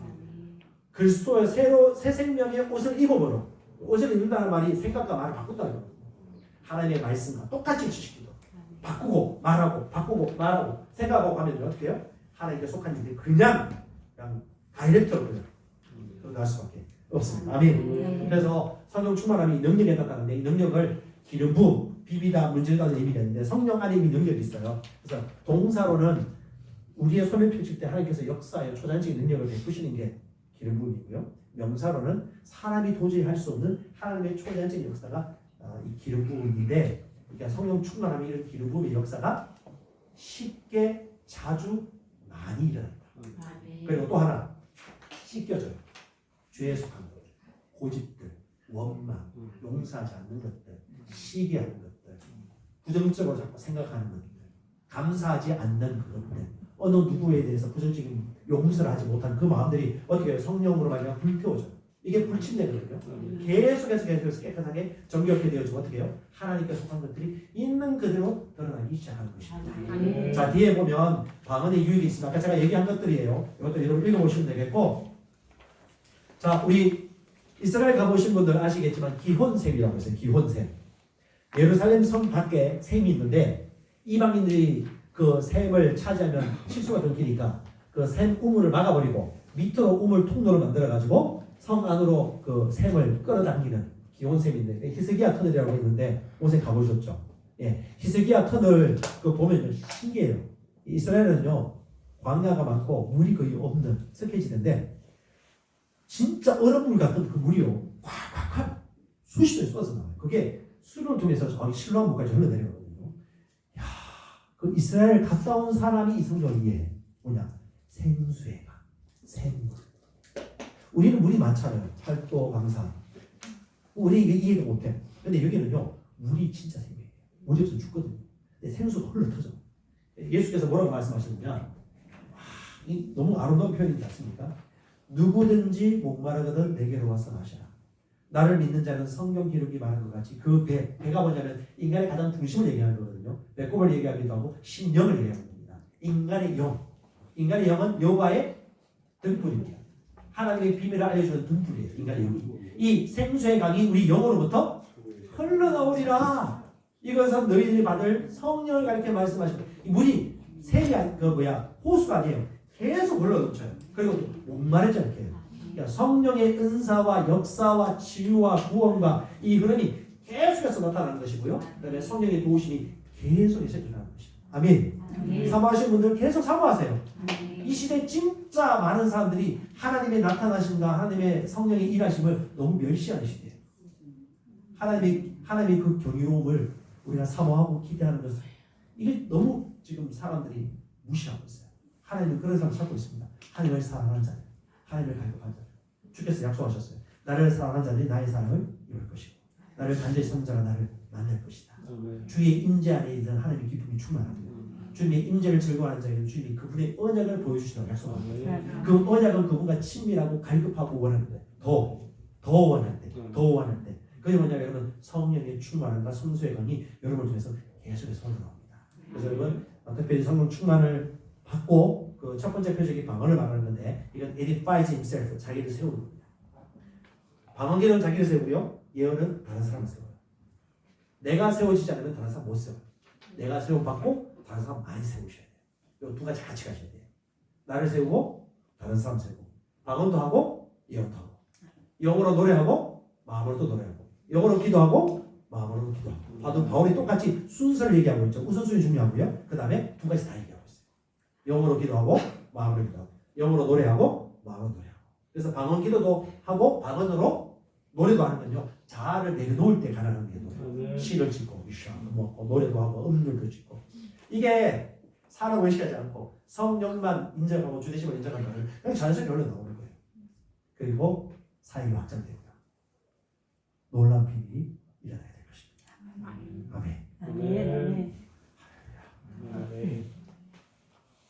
그리스도의 새 생명의 옷을 입어보러 옷을 입는다는 말이 생각과 말을 바꾼다는 거예요. 하나님의 말씀과 똑같이 지식기도 바꾸고 말하고 생각하고 하면 어떻게 해요? 하나님께 속한 일이 그냥 다이렉트로 그냥 할 수밖에 없습니다. 아멘. 그래서 성령 충만함이 능력에 가깝다는데 이 능력을 기름 부음, 비비다, 문질다는 의미가 있는데 성령 안에 이미 능력이 있어요. 그래서 동사로는 우리의 손을 펼칠 때 하나님께서 역사의 초자연적인 능력을 베푸시는 게 기름 부음이고요. 명사로는 사람이 도저히 할 수 없는 하나님의 초자연적인 역사가 이 기름 부음인데, 그러니까 성령 충만함이 이런 기름 부음의 역사가 쉽게 자주 많이 일어난다. 그리고 또 하나 씻겨져요. 죄에 속한 것들, 고집들, 원망, 용서하지 않는 것들, 시기하는 것들, 부정적으로 자꾸 생각하는 것들, 감사하지 않는 그것들, 어느 누구에 대해서 부정적인 용서를 하지 못한 그 마음들이 어떻게 해요? 성령으로 말미암아 불태워져요. 이게 불침되거든요. 계속해서 깨끗하게 정결케 되어지고 어떻게 해요? 하나님께 속한 것들이 있는 그대로 드러나기 시작하는 것입니다. 자, 뒤에 보면 방언의 유익이 있습니다. 아까 제가 얘기한 것들이에요. 이것도 여러분 읽어보시면 되겠고, 자, 우리 이스라엘 가보신 분들 아시겠지만 기혼샘이라고 했어요. 기혼샘. 예루살렘 성 밖에 샘이 있는데 이방인들이 그 샘을 차지하면 실수가 끊기니까 그 샘 우물을 막아버리고 밑으로 우물 통로를 만들어가지고 성 안으로 그 샘을 끌어당기는 기혼샘인데 히스기야 터널이라고 있는데 곳에 가보셨죠? 예, 히스기야 터널 그 보면 신기해요. 이스라엘은요 광야가 많고 물이 거의 없는 습해지는데 진짜 얼음물 같은 그 물이요 콱콱콱 수십 배 쏟아져 나와요. 그게 수를 통해서 저기 실로암물까지 흘러내려거든요. 야, 그 이스라엘 갔다 온 사람이 이 성경을 이해해. 뭐냐? 생수의 강, 샘물. 우리는 물이 많잖아요. 팔도, 강산. 우리 이게 이해가 못해. 근데 여기는요 물이 진짜 생명이에요. 물이 없으면 죽거든요. 근데 생수가 흘러터져. 예수께서 뭐라고 말씀하시느냐? 이 너무 아름다운 표현이지 않습니까? 누구든지 목마르거든 내게로 와서 마셔라. 나를 믿는 자는 성경 기록이 말한 것 같이 그 배가 뭐냐면 인간의 가장 중심을 얘기하는 거거든요. 배꼽을 얘기하기도 하고 심령을 얘기하는 겁니다. 인간의 영은 여호와의 등불입니다. 하나님의 비밀을 알려주는 등불이에요. 인간의 영이. 이 생수의 강이 우리 영으로부터 흘러나오리라. 이것은 너희들이 받을 성령을 가리켜 말씀하시고 이 물이 샘이 호수가 아니에요. 계속 흘러넘쳐요. 그리고 목마르지 않게 해요. 그러니까 성령의 은사와 역사와 치유와 구원과 이 흐름이 계속해서 나타나는 것이고요. 그다음에 성령의 도우심이 계속해서 일어나는 것입니다. 아멘. 사모하시는 분들 계속 사모하세요. 이 시대에 진짜 많은 사람들이 하나님의 나타나심과 하나님의 성령의 일하심을 너무 멸시하는 시대예요. 하나님의 그 경이로움을 우리가 사모하고 기대하는 것을 이게 너무 지금 사람들이 무시하고 있어요. 하나님은 그런 사람 찾고 있습니다. 하나님을 사랑하는 자들, 하나님을 갈급한 자들. 주께서 약속하셨어요. 나를 사랑하는 자들이 나의 사랑을 이룰 것이고 나를 간절히 찾는 자가 나를 만날 것이다. 주의 임재 안에 있는 하나님의 기쁨이 충만합니다. 주님의 임재를 즐거워하는 자에게는 주님이 그분의 언약을 보여주시라고 약속합니다. 그 언약은 그분과 친밀하고 갈급하고 원하는 거예요. 더 원할 때. 그게 뭐냐 여러분 성령의 충만함과 성수의 강이 여러분을 통해서 계속해서 흘러나옵니다. 그래서 여러분 특별히 성령 충만을 받고 그 첫 번째 표적이 방언을 말하는 건데 이건 edifies himself 자기를 세우는 겁니다. 방언기는 자기를 세우고요. 예언은 다른 사람을 세워요. 내가 세워지지 않으면 다른 사람 못 세워요. 내가 세움받고 다른 사람 많이 세우셔야 돼요. 이 두 가지 같이 가셔야 돼요. 나를 세우고 다른 사람 세우고 방언도 하고 예언도 하고 영어로 노래하고 마음으로도 노래하고 영어로 기도하고 마음으로도 기도하고 바울이 똑같이 순서를 얘기하고 있죠. 우선순위 중요하고요. 그 다음에 두 가지 다 얘기하고 있어요. 영어로 기도하고 마음으로 기도하고 영어로 노래하고 마음으로 노래하고 그래서 방언 기도도 하고 방언으로 노래도 하는 건요. 자아를 내려놓을 때 가능한 게 노래. 시를 짓고 뭐 노래도 하고 음률도 짓고 이게 사람을 의식하지 않고 성령만 인정하고 주대심을 인정하는 거를 그냥 자연스럽게 흘러나오는 거예요. 그리고 사역이 확장되고요. 놀라운 비밀이 일어나야 될 것입니다. 아멘.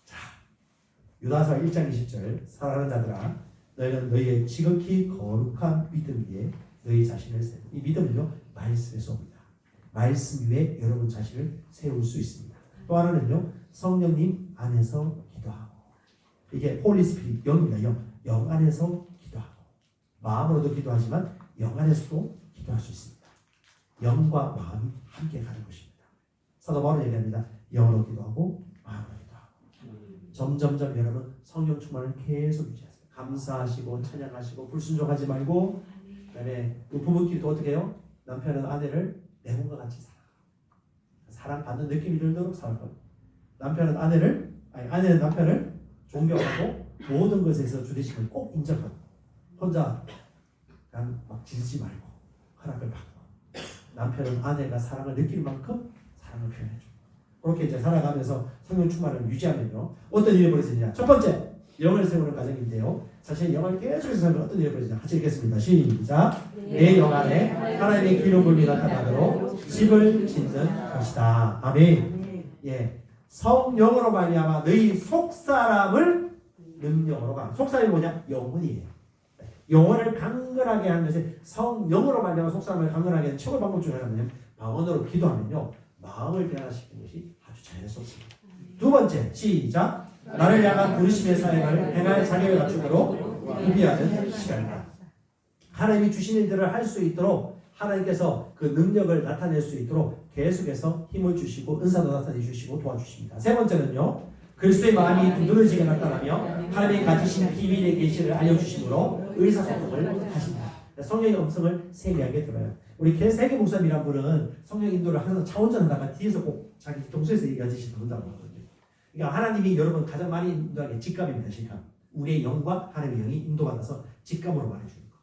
자, 유다서 1장 20절 사랑하는 자들아 너희는 너희의 지극히 거룩한 믿음 위에 너희 자신을 세우고 이 믿음은요 말씀에서 옵니다. 말씀 위에 여러분 자신을 세울 수 있습니다. 또 하나는요 성령님 안에서 기도하고 이게 홀리 스피릿 영입니다. 영 안에서 기도하고 마음으로도 기도하지만 영 안에서도 기도할 수 있습니다. 영과 마음이 함께 가는 것입니다. 사도 바울은 얘기합니다. 영으로 기도하고 마음으로 기도하고 점점점 여러분 성령 충만을 계속 유지하세요. 감사하시고 찬양하시고 불순종하지 말고, 그다음에 부부끼리도 어떻게 해요? 남편은 아내를 내 몸과 같이 사랑받는 느낌이 들도록 살고, 남편은 아내는 남편을 존경하고 모든 것에서 주되심을 꼭 인정하고, 혼자 그냥 막 지르지 말고 허락을 받고, 남편은 아내가 사랑을 느낄 만큼 사랑을 표현해주고, 그렇게 이제 살아가면서 성령 충만을 유지하면요, 어떤 일이 벌어지냐? 첫 번째, 영을 세우는 과정인데요. 사실 영을 계속해서 살면 어떤 일이 벌어지냐? 같이 읽겠습니다. 시작. 내 영 안에 하나님의 기름불이 나타나도록 집을 짓는 것이다. 아멘. 예, 성령으로 말미암아 너희 속사람을 능력으로 가. 속사람이 뭐냐? 영혼이에요. 영혼을 강건하게 하는 것이 성령으로 말미암아 속사람을 강건하게 하는 최고 방법 중에 하나는 방언으로 기도하면요, 마음을 변화시키는 것이 아주 자연스럽습니다. 두 번째, 시작. 나를 향한 부르심의 사역을 행할 자격을 갖추도록 준비하는 시간이다. 하나님이 주신 일들을 할 수 있도록 하나님께서 그 능력을 나타낼 수 있도록 계속해서 힘을 주시고 은사도 나타내 주시고 도와주십니다. 세 번째는요, 그리스도의 마음이 두드러지게 나타나며 하나님이 가지신 비밀의 계시를 알려주심으로 의사소통을 하신다. 성령의 음성을 세미하게 들어요. 우리 세계 목사님이란 분은 성령 인도를 항상 차 운전하다가 뒤에서 꼭 자기 동서에서 얘기하듯이 듣는다고 하거든요. 그러니까 하나님이 여러분 가장 많이 인도하는 게 직감입니다. 직감. 우리의 영과 하나님의 영이 인도받아서 직감으로 말해주는 거.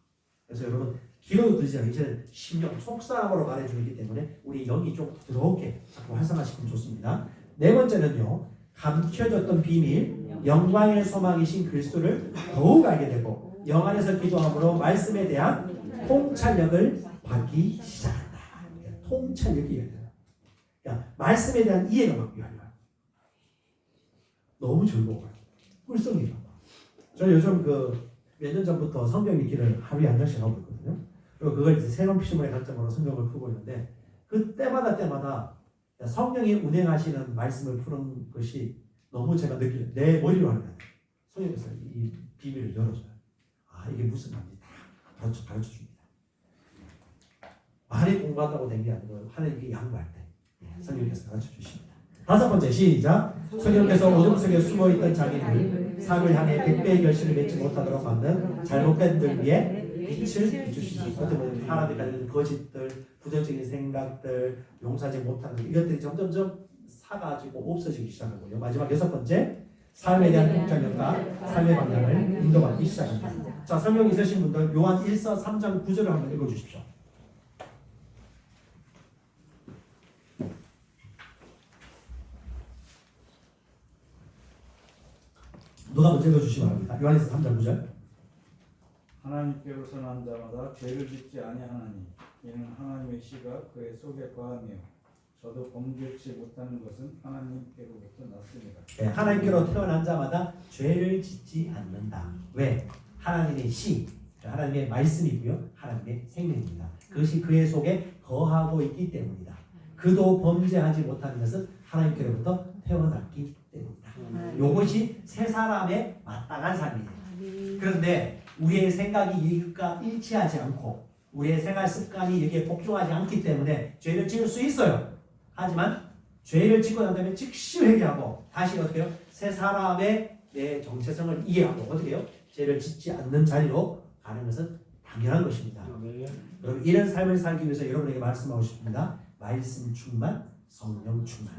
그래서 여러분 기도도 들리지 않고 이제는 심령, 속사람으로 말해주기 때문에 우리 영이 좀 부드럽게 자꾸 활성화시키면 좋습니다. 네 번째는요, 감춰졌던 비밀, 영광의 소망이신 그리스도를 더욱 알게 되고 영 안에서 기도함으로 말씀에 대한 통찰력을 받기 시작한다. 통찰력이 열려요. 그러니까 말씀에 대한 이해가 막 열려요. 너무 즐거워요. 꿀성이죠. 저는 요즘 몇 년 전부터 성경 읽기를 하루에 한 장씩 하고 있거든요. 그리고 그걸 이제 새로운 피조물의 관점으로 성경을 풀고 있는데, 때마다 성령이 운행하시는 말씀을 푸는 것이 너무 제가 느끼는, 내 머리로 하는 거예요. 성령께서 이 비밀을 열어줘요. 아, 이게 무슨 말인지 다 가르쳐 줍니다. 많이 공부한다고 된 게 아니고 하나님께 양보할 때 성령께서 가르쳐 주십니다. 다섯 번째, 시작. 성령께서 어둠 속에 숨어있던 자기를 삶을 향해 백배의 결실을 맺지 못하도록 만든 잘못된 들 위에 빛을 비추시니, 어떻게 보면 하나님이 가지는 거짓들, 부정적인 생각들, 용서하지 못하는 이것들이 점점점 사가지고 없어지기 시작하고요. 마지막 여섯 번째, 삶에 대한 통찰력과 삶의 방향을 인도받기 시작합니다. 자, 성경 있으신 분들 요한 1서 3장 9절을 한번 읽어주십시오. 누가 먼저 읽어주시기 바랍니다. 요한에서 3장 9절. 하나님께로서 난 자마다 죄를 짓지 아니하나니 이는 하나님의 씨가 그의 속에 거하며 저도 범죄치 못하는 것은 하나님께로부터 났습니다. 네, 하나님께로 태어난 자마다 죄를 짓지 않는다. 왜? 하나님의 씨, 하나님의 말씀이고요, 하나님의 생명입니다. 그것이 그의 속에 거하고 있기 때문이다. 그도 범죄하지 못하는 것은 하나님께로부터 태어났기 때문이다. 이것이 새 사람의 마땅한 삶이에요. 그런데 우리의 생각이 이것과 일치하지 않고 우리의 생활 습관이 여기에 복종하지 않기 때문에 죄를 지을 수 있어요. 하지만 죄를 짓고 난 다음에 즉시 회개하고 다시 어떻게 해요? 새 사람의 내 정체성을 이해하고 어떻게 해요? 죄를 짓지 않는 자리로 가는 것은 당연한 것입니다. 여러분, 이런 삶을 살기 위해서 여러분에게 말씀하고 싶습니다. 말씀 충만, 성령 충만.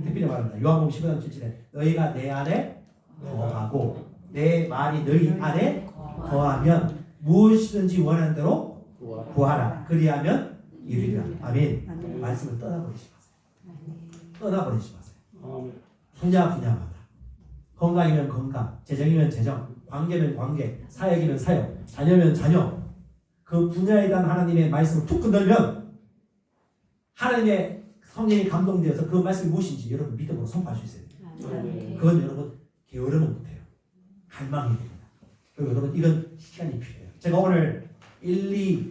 특별히 말합니다. 요한복음 15장 7절에 너희가 내 안에 거하고 내 말이 너희 안에 거하면 무엇이든지 원하는 대로 구하라. 그리하면 이루리라. 아멘. 말씀을 떠나버리지 마세요. 떠나버리지 마세요. 분야마다 건강이면 건강, 재정이면 재정, 관계면 관계, 사역이면 사역, 자녀면 자녀, 그 분야에 대한 하나님의 말씀을 툭 건들면 하나님의 성령이 감동되어서 그 말씀이 무엇인지 여러분 믿음으로 선포할 수 있어요. 그건 여러분 게으르면 못해요. 갈망이 됩니다. 그리고 여러분 이건 시간이 필요해요. 제가 오늘 1, 2,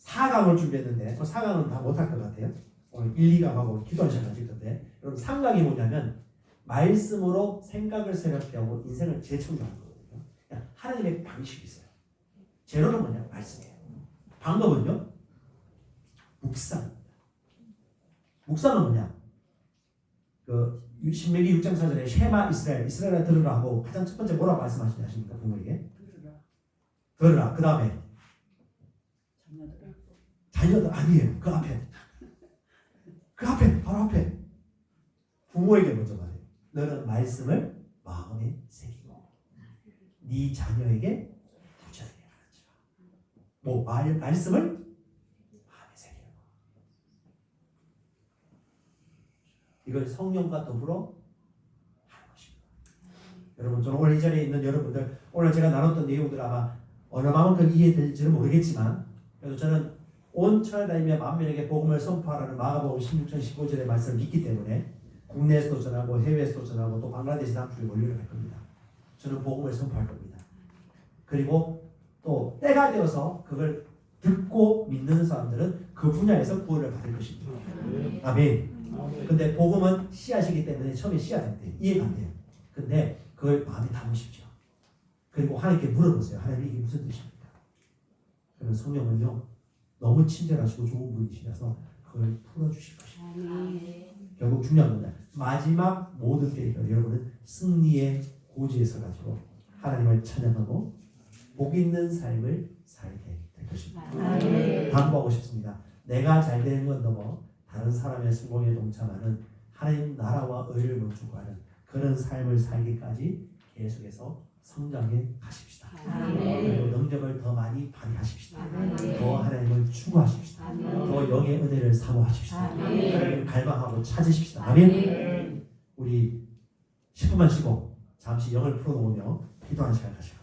4강을 준비했는데 저 4강은 다 못할 것 같아요. 오늘 1, 2강하고 기도하는 시간 가질 건데, 여러분 3강이 뭐냐면 말씀으로 생각을 새롭게 하고 인생을 재창조하는 거거든요. 그냥 하나님의 방식이 있어요. 재료는 뭐냐? 말씀이에요. 방법은요? 묵상입니다. 묵상은 뭐냐? 신명기 6장 4절에 쉐마 이스라엘, 이스라엘아 들으라 하고 가장 첫 번째 뭐라고 말씀하시냐 아십니까? 부모에게 들으라. 그 다음에 자녀들 아니에요. 그 앞에 바로 앞에 부모에게 먼저 말해요. 너는 말씀을 마음에 새기고 네 자녀에게 부전하게 가르치라. 말씀을 마음에 새기라. 이걸 성령과 더불어 하는 것입니다. 여러분, 저는 오늘 이 자리에 있는 여러분들, 오늘 제가 나눴던 내용들 아마 얼마만큼 이해될지는 모르겠지만, 그래도 저는 온 천하 다니며 만민에게 복음을 선포하라는 마가복음 16장 15절의 말씀을 믿기 때문에 국내에서도 전하고 해외에서도 전하고 또 방글라데시 다음 주에 원료를 할 겁니다. 저는 복음을 선포할 겁니다. 그리고 또 때가 되어서 그걸 듣고 믿는 사람들은 그 분야에서 구원을 받을 것입니다. 아멘. 근데 복음은 씨앗이기 때문에 처음에 씨앗 안 돼요. 이해가 안 돼요. 근데 그걸 마음에 담으십시오. 그리고 하나님께 물어보세요. 하나님 이게 무슨 뜻입니까? 그러면 성령은요 너무 친절하시고 좋은 분이시라서 그걸 풀어주실 것입니다. 결국 중요한 건 마지막 모든 때에 여러분은 승리의 고지에 서가지고 하나님을 찬양하고 복 있는 삶을 살게 될 것입니다. 당부하고 싶습니다. 내가 잘 되는 건 넘어 다른 사람의 성공에 동참하는 하나님 나라와 의를 멈추고하는 그런 삶을 살기까지 계속해서 성장해 가십시다. 그리고 능력을 더 많이 발휘하십시다. 더 하나님을 추구하십시다. 더 영의 은혜를 사모하십시다. 하나님을 갈망하고 찾으십시다. 아멘. 우리 10분만 쉬고 잠시 영을 풀어놓으며 기도하는 시간 가실까요?